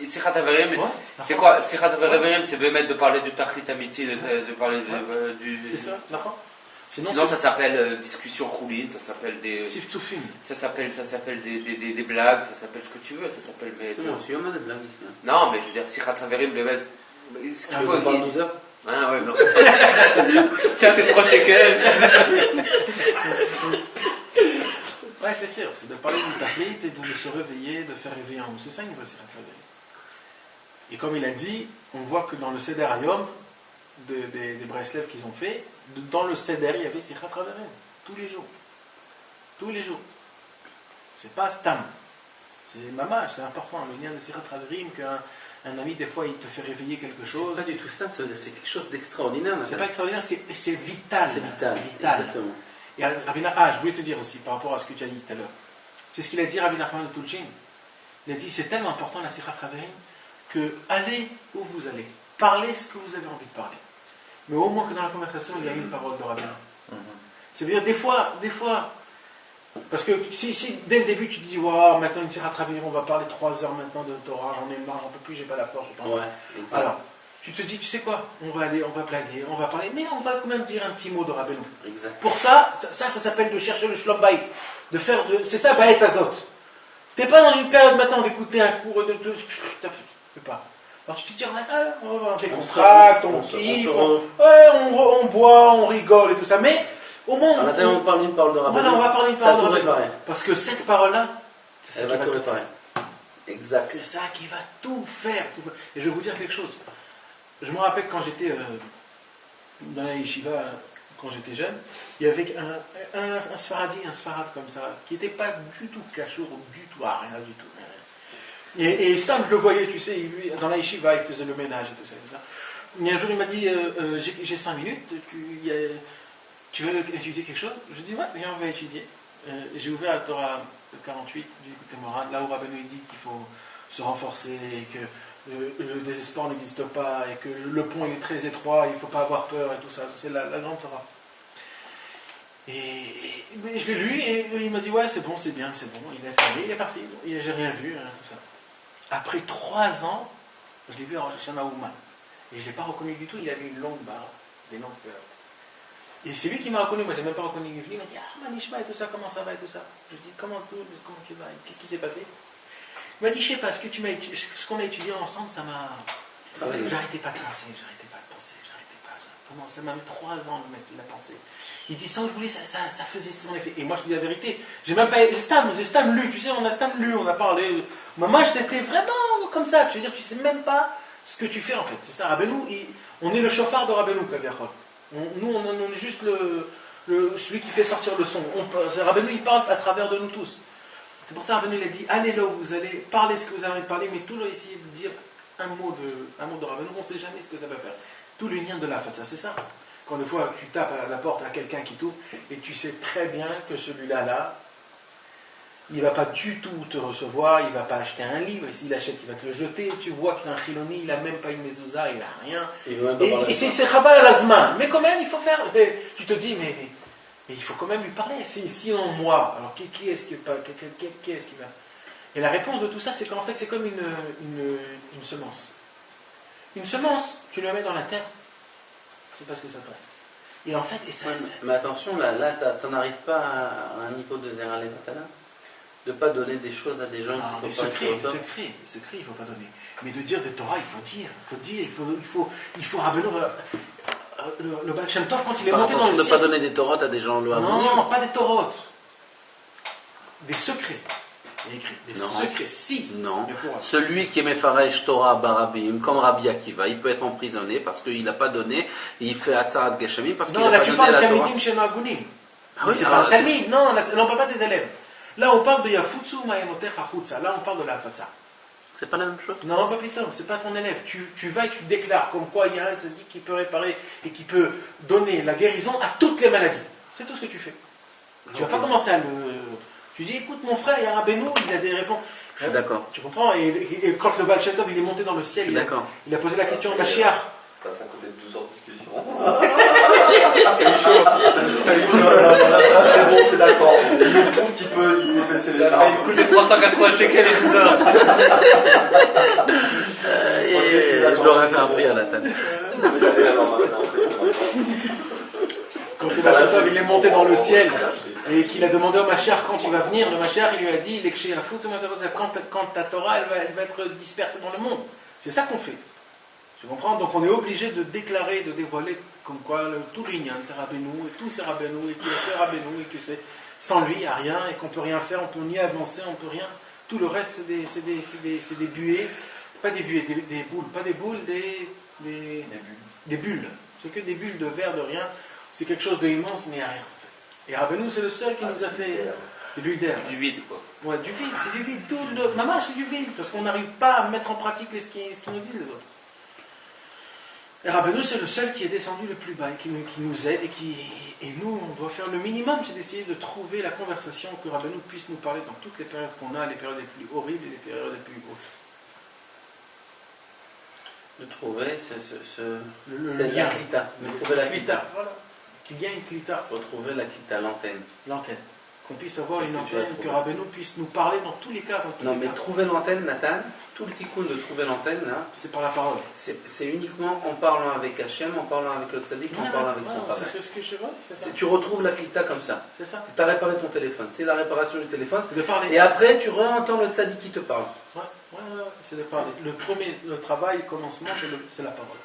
Sichat Haverim, Ouais, c'est quoi Sichat Haverim, c'est de parler du tahlit amiti, de parler du. C'est ça, d'accord. Sinon, ça s'appelle discussion roulin, ça s'appelle des. Siftoufim. Ça s'appelle des blagues, ça s'appelle ce que tu veux, ça s'appelle. Non, si on a des blagues ici. Non, mais je veux dire, Sichat Haverim, ce qu'il faut. On parle 12 heures. Ah ouais, non. Tiens, t'es trop shekel. Ouais, c'est sûr, c'est de parler du tahlit et de se réveiller, de faire réveiller en nous. C'est ça une vraie Sichat Haverim. Et comme il a dit, on voit que dans le Seder Hayom, des Breslev qu'ils ont fait, dans le Seder, il y avait Sichat Haverim. Tous les jours. Tous les jours. C'est pas Stam. C'est Mamash, c'est important. Le lien de Sichat Haverim, qu'un ami, des fois, il te fait réveiller quelque chose. C'est pas du tout Stam, c'est quelque chose d'extraordinaire. C'est pas extraordinaire, c'est vital. C'est vital. Exactement. Et je voulais te dire aussi, par rapport à ce que tu as dit tout à l'heure. C'est ce qu'il a dit Rabbi Nachman de Tulchin. Il a dit, c'est tellement important la Sichat Haverim, que allez où vous allez. Parlez ce que vous avez envie de parler. Mais au moins que dans la conversation, il y a une parole de Rabbi. C'est-à-dire, des fois, parce que si dès le début tu te dis, wow, maintenant une Sichat Haverim, on va parler 3 heures maintenant de Torah, j'en ai marre, j'en peux plus, j'ai pas la force. Ouais, exact. Alors, tu te dis, tu sais quoi, on va aller, on va blaguer, on va parler, mais on va quand même dire un petit mot de Rabbeinu. Exact. Pour ça s'appelle de chercher le Shlom Bayit. C'est ça, Bayit Azot. T'es pas dans une période maintenant d'écouter un cours de. Tu peux pas. Alors tu te dis, on décontracte, on kiffe, on boit, on rigole et tout ça, mais au moins. On parle une parole de Rabbeinu. Voilà, on va parler une parole de Rabbeinu. Parce que cette parole-là, c'est elle ça va qui tout réparer. Exact. C'est ça qui va tout faire. Et je vais vous dire quelque chose. Je me rappelle quand j'étais dans la yeshiva, quand j'étais jeune, il y avait un sfarad comme ça, qui n'était pas du tout cachour, du tout, rien du tout. Et Stam, je le voyais, tu sais, dans la yeshiva, il faisait le ménage et tout ça. Et tout ça. Et un jour, il m'a dit, j'ai 5 minutes, tu veux étudier quelque chose? Je dis, ouais, viens, on va étudier. J'ai ouvert la Torah 48 du Témorin, là où Rabbeinu dit qu'il faut se renforcer et que le désespoir n'existe pas et que le pont il est très étroit, il ne faut pas avoir peur et tout ça. C'est la grande Torah. Et je l'ai lu et il m'a dit ouais c'est bon, c'est bien, c'est bon. Il est fermé, il est parti. J'ai rien vu, tout ça. Après 3 ans, je l'ai vu à Rosh Hashanah Ouman. Et je ne l'ai pas reconnu du tout, il avait une longue barbe, des longues peurs. Et c'est lui qui m'a reconnu, moi je n'ai même pas reconnu. Il m'a dit Manishma et tout ça, comment ça va et tout ça. Je lui ai dit comment tu vas, qu'est-ce qui s'est passé? Il m'a dit, je sais pas, ce qu'on a étudié ensemble, ça m'a. J'arrêtais pas de penser. Ça m'a mis 3 ans de mettre la pensée. Il dit, sans que je voulais, ça faisait son effet. Et moi, je dis la vérité. J'ai même pas. J'ai Stam lu, tu sais, on a Stam lu, on a parlé. Moi, c'était vraiment comme ça. Tu veux dire, tu sais même pas ce que tu fais en fait. C'est ça, Rabbeinu, on est le chauffard de Rabbeinu, Kaviachol. Nous, on est juste celui qui fait sortir le son. Rabbeinu, il parle à travers de nous tous. C'est pour ça que Rabbeinu il a dit, allez là où vous allez, parlez ce que vous avez envie de parler, mais toujours essayer de dire un mot de Rabbeinu, on ne sait jamais ce que ça va faire. Tout le lien de la fête, ça c'est ça. Quand des fois tu tapes à la porte à quelqu'un qui t'ouvre, et tu sais très bien que celui-là, il ne va pas du tout te recevoir, il ne va pas acheter un livre, et s'il achète, il va te le jeter, tu vois que c'est un chiloni, il n'a même pas une mezouza, il n'a rien. Et c'est chabal à l'azman, mais quand même il faut faire. Tu te dis, mais il faut quand même lui parler. Sinon, moi, alors qui est-ce qui va? Et la réponse de tout ça, c'est qu'en fait, c'est comme une semence. Une semence, tu la mets dans la terre, c'est pas ce que ça passe. Et en fait, mais attention, là tu n'arrives pas à un niveau de Zerale Patala, de ne pas donner des choses à des gens qui font pas des secrets, il ne faut pas donner. Mais de dire des Torah, il faut revenir. Le Baal Shem Tov, quand il est monté dans le ciel. Ne pas donner des torotes à des gens loin. Non, pas des torotes. Des secrets. Il y a écrit des secrets. Si. Non. Celui qui est Mefaresh Torah Barabim, comme Rabbi Akiva, il peut être emprisonné parce qu'il n'a pas donné, et il fait Atzarat Geshamim parce qu'il n'a pas donné la Torah. Non, là tu parles de Talmidim chez Nagunim. C'est pas un Talmid, non, là on ne parle pas des élèves. Là on parle de Yafutsu Ma'emotech Achutza. Là on parle de la Fatsa. C'est pas la même chose? Non, pas plutôt, c'est pas ton élève. Tu vas et tu déclares comme quoi il y a un tzaddik qui peut réparer et qui peut donner la guérison à toutes les maladies. C'est tout ce que tu fais. Tu vas pas commencer à le. Tu dis écoute, mon frère, il y a Rabbeinu, il a des réponses. Je suis d'accord. Tu comprends? Et quand le Baal Shem Tov il est monté dans le ciel, il a posé la question au Mashiach. passe à côté de 12 heures de discussion. C'est bon, c'est d'accord. Il trouve qu'il peut baisser les Ça va armes. coûter 380 shekels et tout ça. Je l'aurais fait un prix à la tête. Quand il est monté dans le ciel et qu'il a demandé au Mashiach quand il va venir, le Mashiach il lui a dit quand ta Torah elle va être dispersée dans le monde. C'est ça qu'on fait. Tu comprends? Donc on est obligé de déclarer, de dévoiler comme quoi tout l'Inyan c'est Rabbeinu et tout c'est Rabbeinu et qu'il a fait Rabbeinu et que c'est sans lui il n'y a rien et qu'on peut rien faire, on peut ni avancer, on peut rien. Tout le reste c'est des buées, pas des buées, des boules, pas des boules, des bulles. C'est que des bulles de verre, de rien. C'est quelque chose d'immense, mais il n'y a rien. Et Rabbeinu, c'est le seul qui nous a fait des bulles d'air. Du vide, quoi. Ouais, du vide, c'est du vide. Tout le mamage, c'est du vide, parce qu'on n'arrive pas à mettre en pratique ce qu'ils nous disent les autres. Et Rabbeinu, c'est le seul qui est descendu le plus bas, et qui nous aide, et nous, on doit faire le minimum, c'est d'essayer de trouver la conversation, que Rabbeinu puisse nous parler dans toutes les périodes qu'on a, les périodes les plus horribles et les périodes les plus hautes. De trouver Le la clita. De trouver la clita. Voilà. Qu'il y ait une clita. Retrouver la clita, l'antenne. L'antenne. Qu'on puisse avoir Qu'est-ce une que tu as antenne, trouvé? que Rabbeinu puisse nous parler dans tous les cas. Non, mais trouver l'antenne, Nathan, tout le tikkun de trouver l'antenne, là, c'est par la parole. c'est uniquement en parlant avec Hachem, en parlant avec le tzaddik, en parlant avec son frère. C'est ce que je vois, c'est ça. Tu retrouves la clita comme ça. C'est ça. Tu as réparé ton téléphone, c'est la réparation du téléphone. C'est de parler. Et après, tu re-entends le tzaddik qui te parle. Ouais, c'est de parler. Le travail, le commencement, c'est la parole.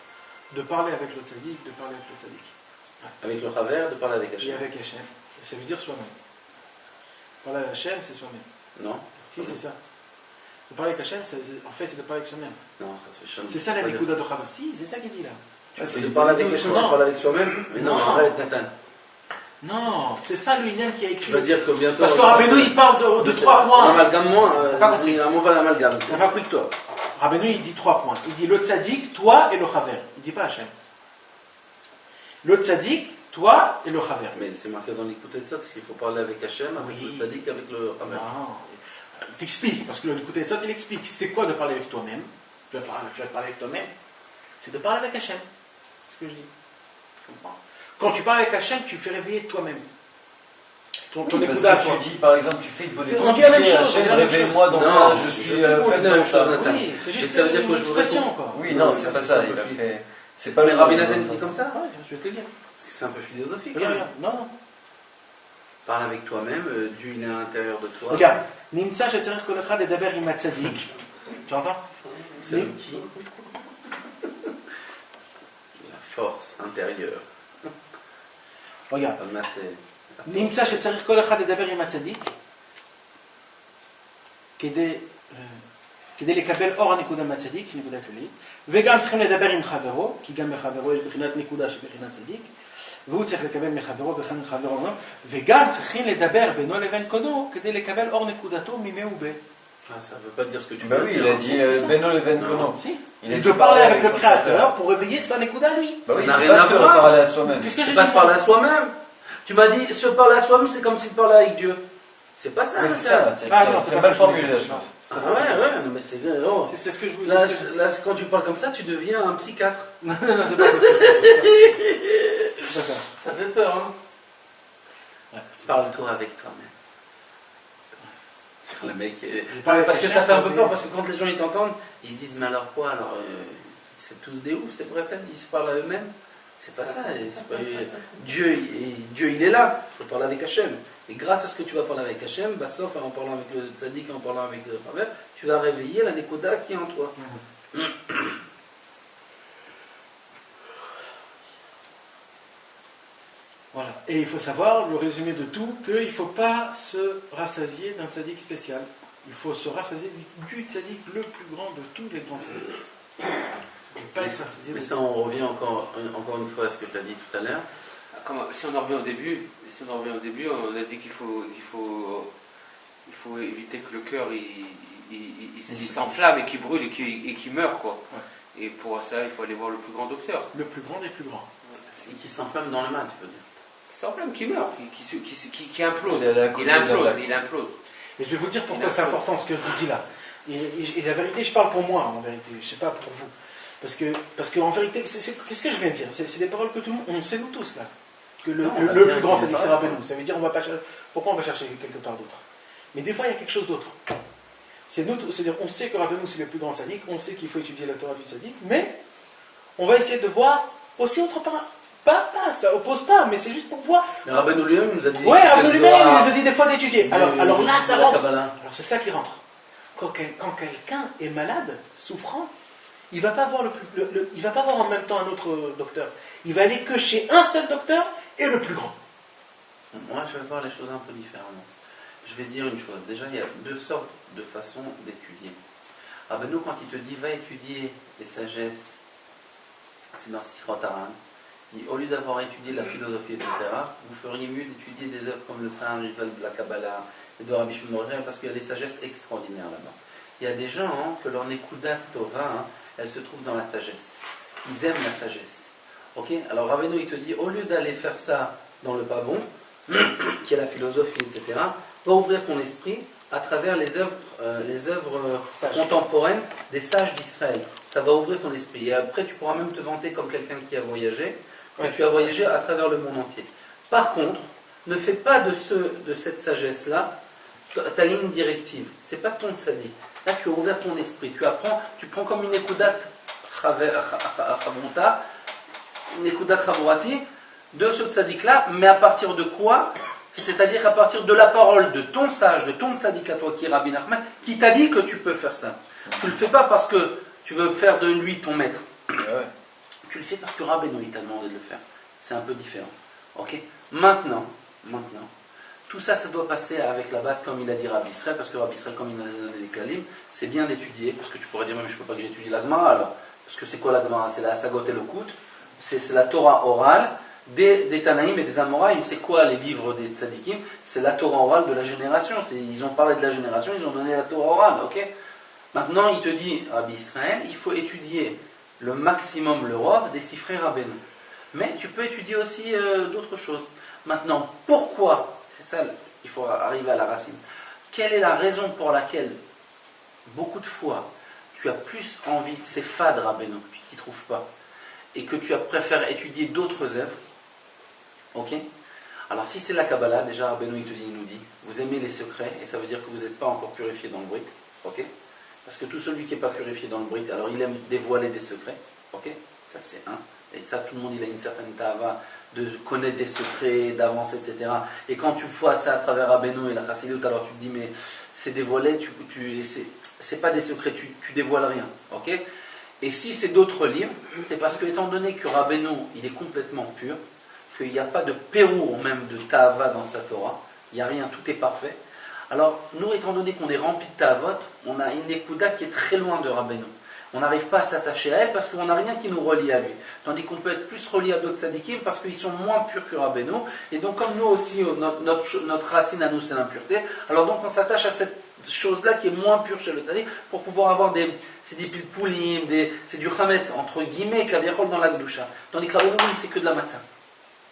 De parler avec le tzaddik, de parler avec le tzaddik. Avec le Chaver, de parler avec Et Hachem. avec Hachem. Et ça veut dire soi-même. Parler avec Hachem, c'est soi-même. Non. Si, c'est ça. De parler avec Hachem, en fait, c'est de parler avec soi-même. Non, c'est ça la Nikuda de Chabad. Si, c'est ça qu'il dit là. C'est de parler avec Hachem, c'est de parler avec soi-même. Mais non, arrête, Nathan. Non, c'est ça le Inyan qui a écrit. Tu vas dire que bientôt. Parce que Rabbeinu, il parle de 3 points. Amalgame-moi, pas compris. un mauvais amalgame. T'as pas compris que toi. Rabbeinu, il dit 3 points. Il dit le tzaddik, toi et le Chaver. Il dit pas Hachem. Le tzaddik, toi et le Chaver. Mais c'est marqué dans l'écoute de ça, parce qu'il faut parler avec Hachem, avec le tzaddik, avec le Chaver. Non, t'expliques, parce que l'écoute de ça, il explique. C'est quoi de parler avec toi-même? Tu vas parler avec toi-même. C'est de parler avec Hachem. C'est ce que je dis. Tu comprends? Quand tu parles avec Hachem, tu fais réveiller toi-même. Parce que tu dis, par exemple, tu fais une bonne on dit la même chose. Hachem, réveille-moi dans ça, je suis fait dans ça. Oui, c'est juste ça veut dire que une je vous expression, réponds. quoi. Oui, non, c'est pas ça. Il a fait. C'est pas Mais le Rabbi Nathan dit comme ça? Ouais, je vais te dire. Parce que c'est un peu philosophique. Regarde, non. Parle avec toi-même, Dieu il est à l'intérieur de toi. Regarde, Nimtsa shetzarich kol echad ledaber im hatzadik. Tu entends? C'est qui? La force intérieure. Regarde. נמצא שצריך כל אחד לדבר עם הצדיק כדי לקבל אור הנקודה מהצדיק, נקודה כללית, וגם צריכים לדבר עם חברו, כי גם מחברו יש בחינת נקודה שבחינת צדיק, והוא צריך לקבל מחברו וכן מחברו, וגם צריכים לדבר בינו לבין קודמו כדי לקבל אור נקודתו ממי ובה. Ça veut pas dire ce que tu veux. Bah oui, il a dit Beno Leven Kono. Il de parler avec le Créateur pour réveiller sa nekuda lui. Bah oui, c'est pas se parler à soi-même. C'est pas se parler à soi-même. Tu m'as dit se parler à soi-même, c'est comme s'il parlait avec Dieu. C'est pas ça. Oui, c'est ça. Ah non, c'est mal formulé la chose. Ah ouais, non mais c'est oh. C'est ce que je vous dis. Là, quand tu parles comme ça, tu deviens un psychiatre. Non, c'est pas ça. C'est pas ça. Ça fait peur, hein. Ouais, parle-toi avec toi-même. Le mec, parce que ça fait un peu peur, parce que quand les gens ils t'entendent, ils se disent mais alors quoi, alors c'est tous des oufs, c'est pour ils se parlent à eux-mêmes. C'est pas ça. C'est pas, Dieu il est là. Il faut parler avec Hachem. Et grâce à ce que tu vas parler avec Hachem, bah, sauf en parlant avec le tzaddik, en parlant avec le Chaver, tu vas réveiller la Nekoda qui est en toi. Voilà. Et il faut savoir, le résumé de tout, qu'il ne faut pas se rassasier d'un tzaddik spécial. Il faut se rassasier du tzaddik le plus grand de tous les grands tzaddiks. Mais ça, on revient encore une fois à ce que tu as dit tout à l'heure. Si on en revient au début, on a dit qu'il faut éviter que le cœur il s'enflamme et qu'il brûle et qu'il meure, quoi. Ouais. Et pour ça, il faut aller voir le plus grand docteur. Le plus grand des plus grands. Qui s'enflamme dans le mal, tu peux dire. Qui s'enflamme, qui meurt, qui implose. Il implose. Et je vais vous dire pourquoi c'est important ce que je vous dis là. Et la vérité, je parle pour moi, en vérité, je ne sais pas pour vous. Parce que en vérité, qu'est-ce que je viens de dire? C'est des paroles que tout le monde, on sait nous tous là. Que le Non, on va plus dire grand, qu'il c'est est c'est pas. Rabbeinu. Ça veut dire, pourquoi on va chercher quelque part d'autre? Mais des fois, il y a quelque chose d'autre. C'est-à-dire, on sait que Rabbeinu c'est le plus grand sadique, on sait qu'il faut étudier la Torah du sadique, mais on va essayer de voir aussi autre part. Pas, ça oppose pas, mais c'est juste pour voir. Mais Rabbeinu lui-même nous a dit. Ouais, Rabbeinu que lui-même, il Zohar- nous a dit des fois d'étudier. Alors là, ça la rentre. Kabbalah. Alors c'est ça qui rentre. Quand quelqu'un est malade, souffrant, il va pas voir il va pas voir en même temps un autre docteur. Il va aller que chez un seul docteur et le plus grand. Moi, je vais voir les choses un peu différemment. Je vais dire une chose. Déjà, il y a deux sortes de façons d'étudier. Rabbeinu, quand il te dit va étudier les sagesses, c'est dans Sichot Haran, il dit au lieu d'avoir étudié la philosophie, etc., vous feriez mieux d'étudier des œuvres comme le Saint Rizal de la Kabbalah et de Rabbi Shimon Bar Yochai, parce qu'il y a des sagesses extraordinaires là-bas. Il y a des gens que leur Nekudat Tova, elle se trouve dans la sagesse. Ils aiment la sagesse. Ok? Alors Rabbeinu, il te dit au lieu d'aller faire ça dans le pas bon, qui est la philosophie, etc., va ouvrir ton esprit à travers les œuvres contemporaines des sages d'Israël. Ça va ouvrir ton esprit. Et après, tu pourras même te vanter comme quelqu'un qui a voyagé, que tu as voyagé à travers le monde entier. Par contre, ne fais pas de cette sagesse-là ta ligne directive. C'est pas ton tzaddik. Là, tu as ouvert ton esprit. Tu prends comme une ékoudat chavonta, une ékoudat chavorati, de ce tzaddik-là, mais à partir de quoi? C'est-à-dire à partir de la parole de ton sage, de ton tzaddik à toi qui est Rabbi Nachman, qui t'a dit que tu peux faire ça. Tu le fais pas parce que tu veux faire de lui ton maître. Tu le fais parce que Rabbeinu t'a demandé de le faire. C'est un peu différent. Ok? Maintenant, tout ça, ça doit passer avec la base comme il a dit Rabbi Israël, parce que Rabbi Israël, comme il a donné les Kalim, c'est bien d'étudier, parce que tu pourrais dire, mais je ne peux pas que j'étudie la Gemara alors. Parce que c'est quoi la Gemara? C'est la Sagot et le Kout, c'est la Torah orale des Tanaïm et des Amoraïm. C'est quoi les livres des Tzadikim? C'est la Torah orale de la génération. Ils ont parlé de la génération, ils ont donné la Torah orale. Ok? Maintenant, il te dit, Rabbi Israël, il faut étudier le maximum le Rav des six frères Rabbeinu. Mais tu peux étudier aussi d'autres choses. Maintenant, pourquoi? C'est ça, il faut arriver à la racine. Quelle est la raison pour laquelle, beaucoup de fois, tu as plus envie de ces fades Rabbeinu, tu ne trouves pas, et que tu préfères étudier d'autres œuvres? Ok? Alors, si c'est la Kabbalah, déjà Rabbeinu il nous dit, vous aimez les secrets, et ça veut dire que vous n'êtes pas encore purifié dans le brit. Ok? Parce que tout celui qui n'est pas purifié dans le brit, alors il aime dévoiler des secrets. Ok? Ça c'est un. Et ça, tout le monde il a une certaine tava de connaître des secrets, d'avancer, etc. Et quand tu vois ça à travers Rabbeinu et la Chassidut, alors tu te dis, mais c'est dévoilé, c'est pas des secrets, tu dévoiles rien. Ok? Et si c'est d'autres livres, c'est parce que, étant donné que Rabbeinu il est complètement pur, qu'il n'y a pas de pérou même de tava dans sa Torah, il n'y a rien, tout est parfait. Alors, nous, étant donné qu'on est rempli de Tavot, on a une Nekuda qui est très loin de Rabbeinu. On n'arrive pas à s'attacher à elle parce qu'on n'a rien qui nous relie à lui. Tandis qu'on peut être plus relié à d'autres tzadikim parce qu'ils sont moins purs que Rabbeinu. Et donc, comme nous aussi, notre racine à nous, c'est l'impureté, alors donc on s'attache à cette chose-là qui est moins pure chez le tzadik pour pouvoir avoir c'est des pilpoulim, c'est du chametz, entre guillemets, kaviachol dans la gdusha. Tandis que Rabbeinu, c'est que de la matzah.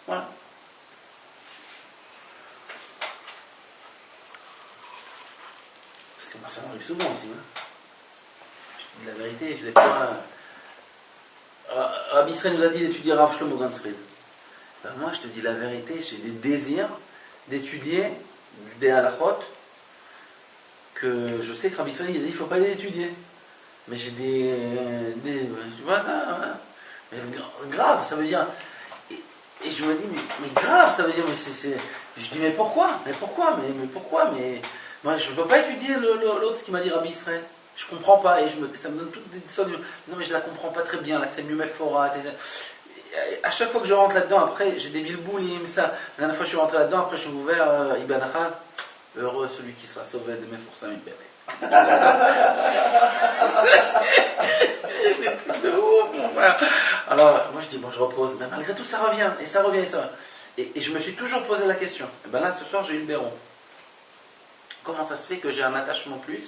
Voilà. Moi, ça m'arrive souvent aussi. Hein. Je dis la vérité, je l'ai pas. Rabbi Israël nous a dit d'étudier Rav Shlomo Ganzfried. Ben moi, je te dis la vérité, j'ai des désirs d'étudier des halachot que je sais que Rabbi Israël il a dit il ne faut pas les étudier. Mais j'ai tu vois, grave, ça veut dire. Et je me dis, mais grave, ça veut dire, mais c'est. Je dis, mais pourquoi? Mais moi, je ne veux pas étudier l'autre, ce qu'il m'a dit Rabbi Israël. Je ne comprends pas, et ça me donne toutes des sortes de... Non, mais je ne la comprends pas très bien, là, c'est mieux Mephora. À chaque fois que je rentre là-dedans, après, j'ai des bilboulim, ça. La dernière fois, je suis rentré là-dedans, après, je suis ouvert, Ibn Achal, heureux celui qui sera sauvé de Mephorsa Ibn. Des trucs de ouf, mon frère. Alors, moi, je dis, bon, je repose, mais malgré tout, ça revient, et ça revient, et ça revient. Et je me suis toujours posé la question. Et ben là, ce soir, j'ai eu le béron. Comment ça se fait que j'ai un attachement plus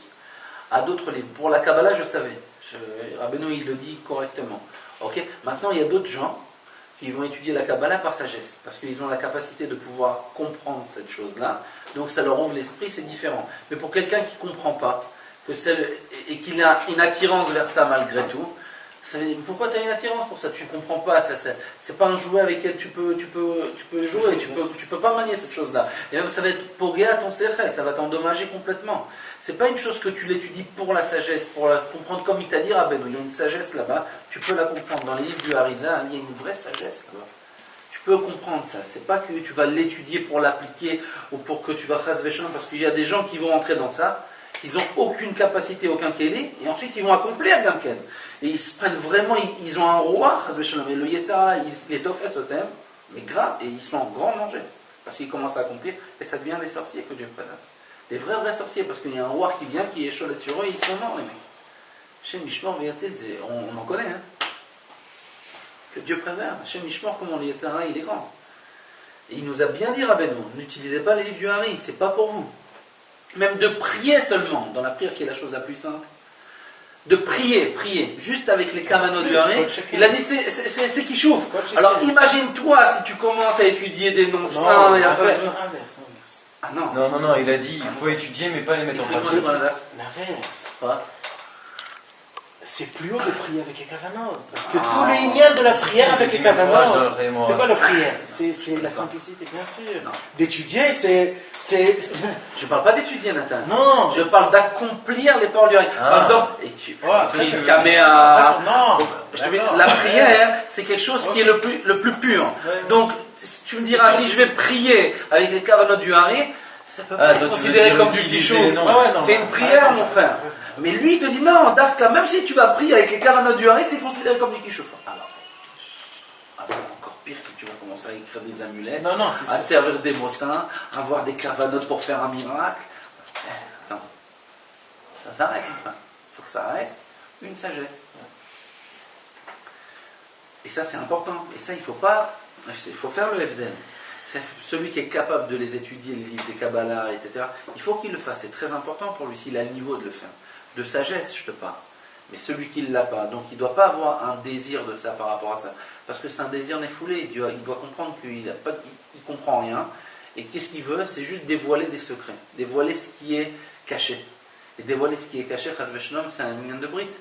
à d'autres livres? Pour la Kabbalah, je savais. Rabbeinu, il le dit correctement. Ok. Maintenant, il y a d'autres gens qui vont étudier la Kabbalah par sagesse, parce qu'ils ont la capacité de pouvoir comprendre cette chose-là. Donc, ça leur ouvre l'esprit, c'est différent. Mais pour quelqu'un qui ne comprend pas, et qu'il a une attirance vers ça malgré tout, Pourquoi tu as une attirance pour ça? Tu ne comprends pas. C'est pas un jouet avec lequel tu peux jouer. Tu peux pas manier cette chose-là. Et même ça va être pogué à ton séchel, ça va t'endommager complètement. C'est pas une chose que tu l'étudies pour la sagesse, pour la comprendre comme il t'a dit Rabbeinu. Il y a une sagesse là-bas, tu peux la comprendre. Dans les livres du Harizal, il y a une vraie sagesse là-bas. Tu peux comprendre ça. C'est pas que tu vas l'étudier pour l'appliquer ou pour que tu vas chas veshon, parce qu'il y a des gens qui vont entrer dans ça, ils n'ont aucune capacité, aucun keli, et ensuite ils vont accomplir Gamken. Et ils se prennent vraiment, ils ont un roi, chas veshon, mais le Yetzara, il est offert ce thème, mais grave, et ils sont en grand danger, parce qu'ils commencent à accomplir, et ça devient des sorciers que Dieu présente. Des vrais sorciers, parce qu'il y a un roi qui vient, qui échelonne sur eux, et ils sont morts, les mecs. Chez Mishmor, on en connaît, hein. Que Dieu préserve. Chez Mishmor, comme on le Yetzara, il est grand. Et il nous a bien dit, Rabbeinu, n'utilisez pas les livres du Hari, c'est pas pour vous. Même de prier seulement, dans la prière qui est la chose la plus simple, de prier, juste avec les kavanos du Hari, il a dit c'est qui chauffe. Alors imagine-toi si tu commences à étudier des noms saints et à faire. Ah non. Non, il a dit il faut étudier mais pas les mettre en pratique. L'inverse. C'est plus haut de prier avec les kavanot. Parce que tous les liens de la prière avec les kavanot, c'est pas la prière, c'est la simplicité, bien sûr. D'étudier, c'est. Je parle pas d'étudier, Nathan. Non. Je parle d'accomplir les paroles du Hari. Par exemple, la prière, c'est quelque chose qui est le plus pur. Donc, tu me diras, si je vais prier avec les kavanot du Hari, ça peut pas être considéré comme du kichou. C'est une prière, mon frère. Mais lui, il te dit non, Dafka, même si tu vas prier avec les kavanot du Hari, c'est considéré comme du kichou. Alors, encore pire si tu vas commencer à écrire des amulettes, à te servir des mots saints, avoir des kavanot pour faire un miracle. Attends, ça s'arrête enfin. Il faut que ça reste une sagesse. Et ça, c'est important. Et ça, il faut faire le FDN. Celui qui est capable de les étudier, les livres des Kabbalah, etc., il faut qu'il le fasse. C'est très important pour lui, s'il a le niveau de le faire. De sagesse, je te parle. Mais celui qui ne l'a pas, donc il ne doit pas avoir un désir de ça par rapport à ça. Parce que c'est un désir néfoulé. Il doit comprendre qu'il ne comprend rien. Et qu'est-ce qu'il veut? C'est juste dévoiler des secrets. Dévoiler ce qui est caché. Et dévoiler ce qui est caché, chas v'shalom, c'est un lien de brite.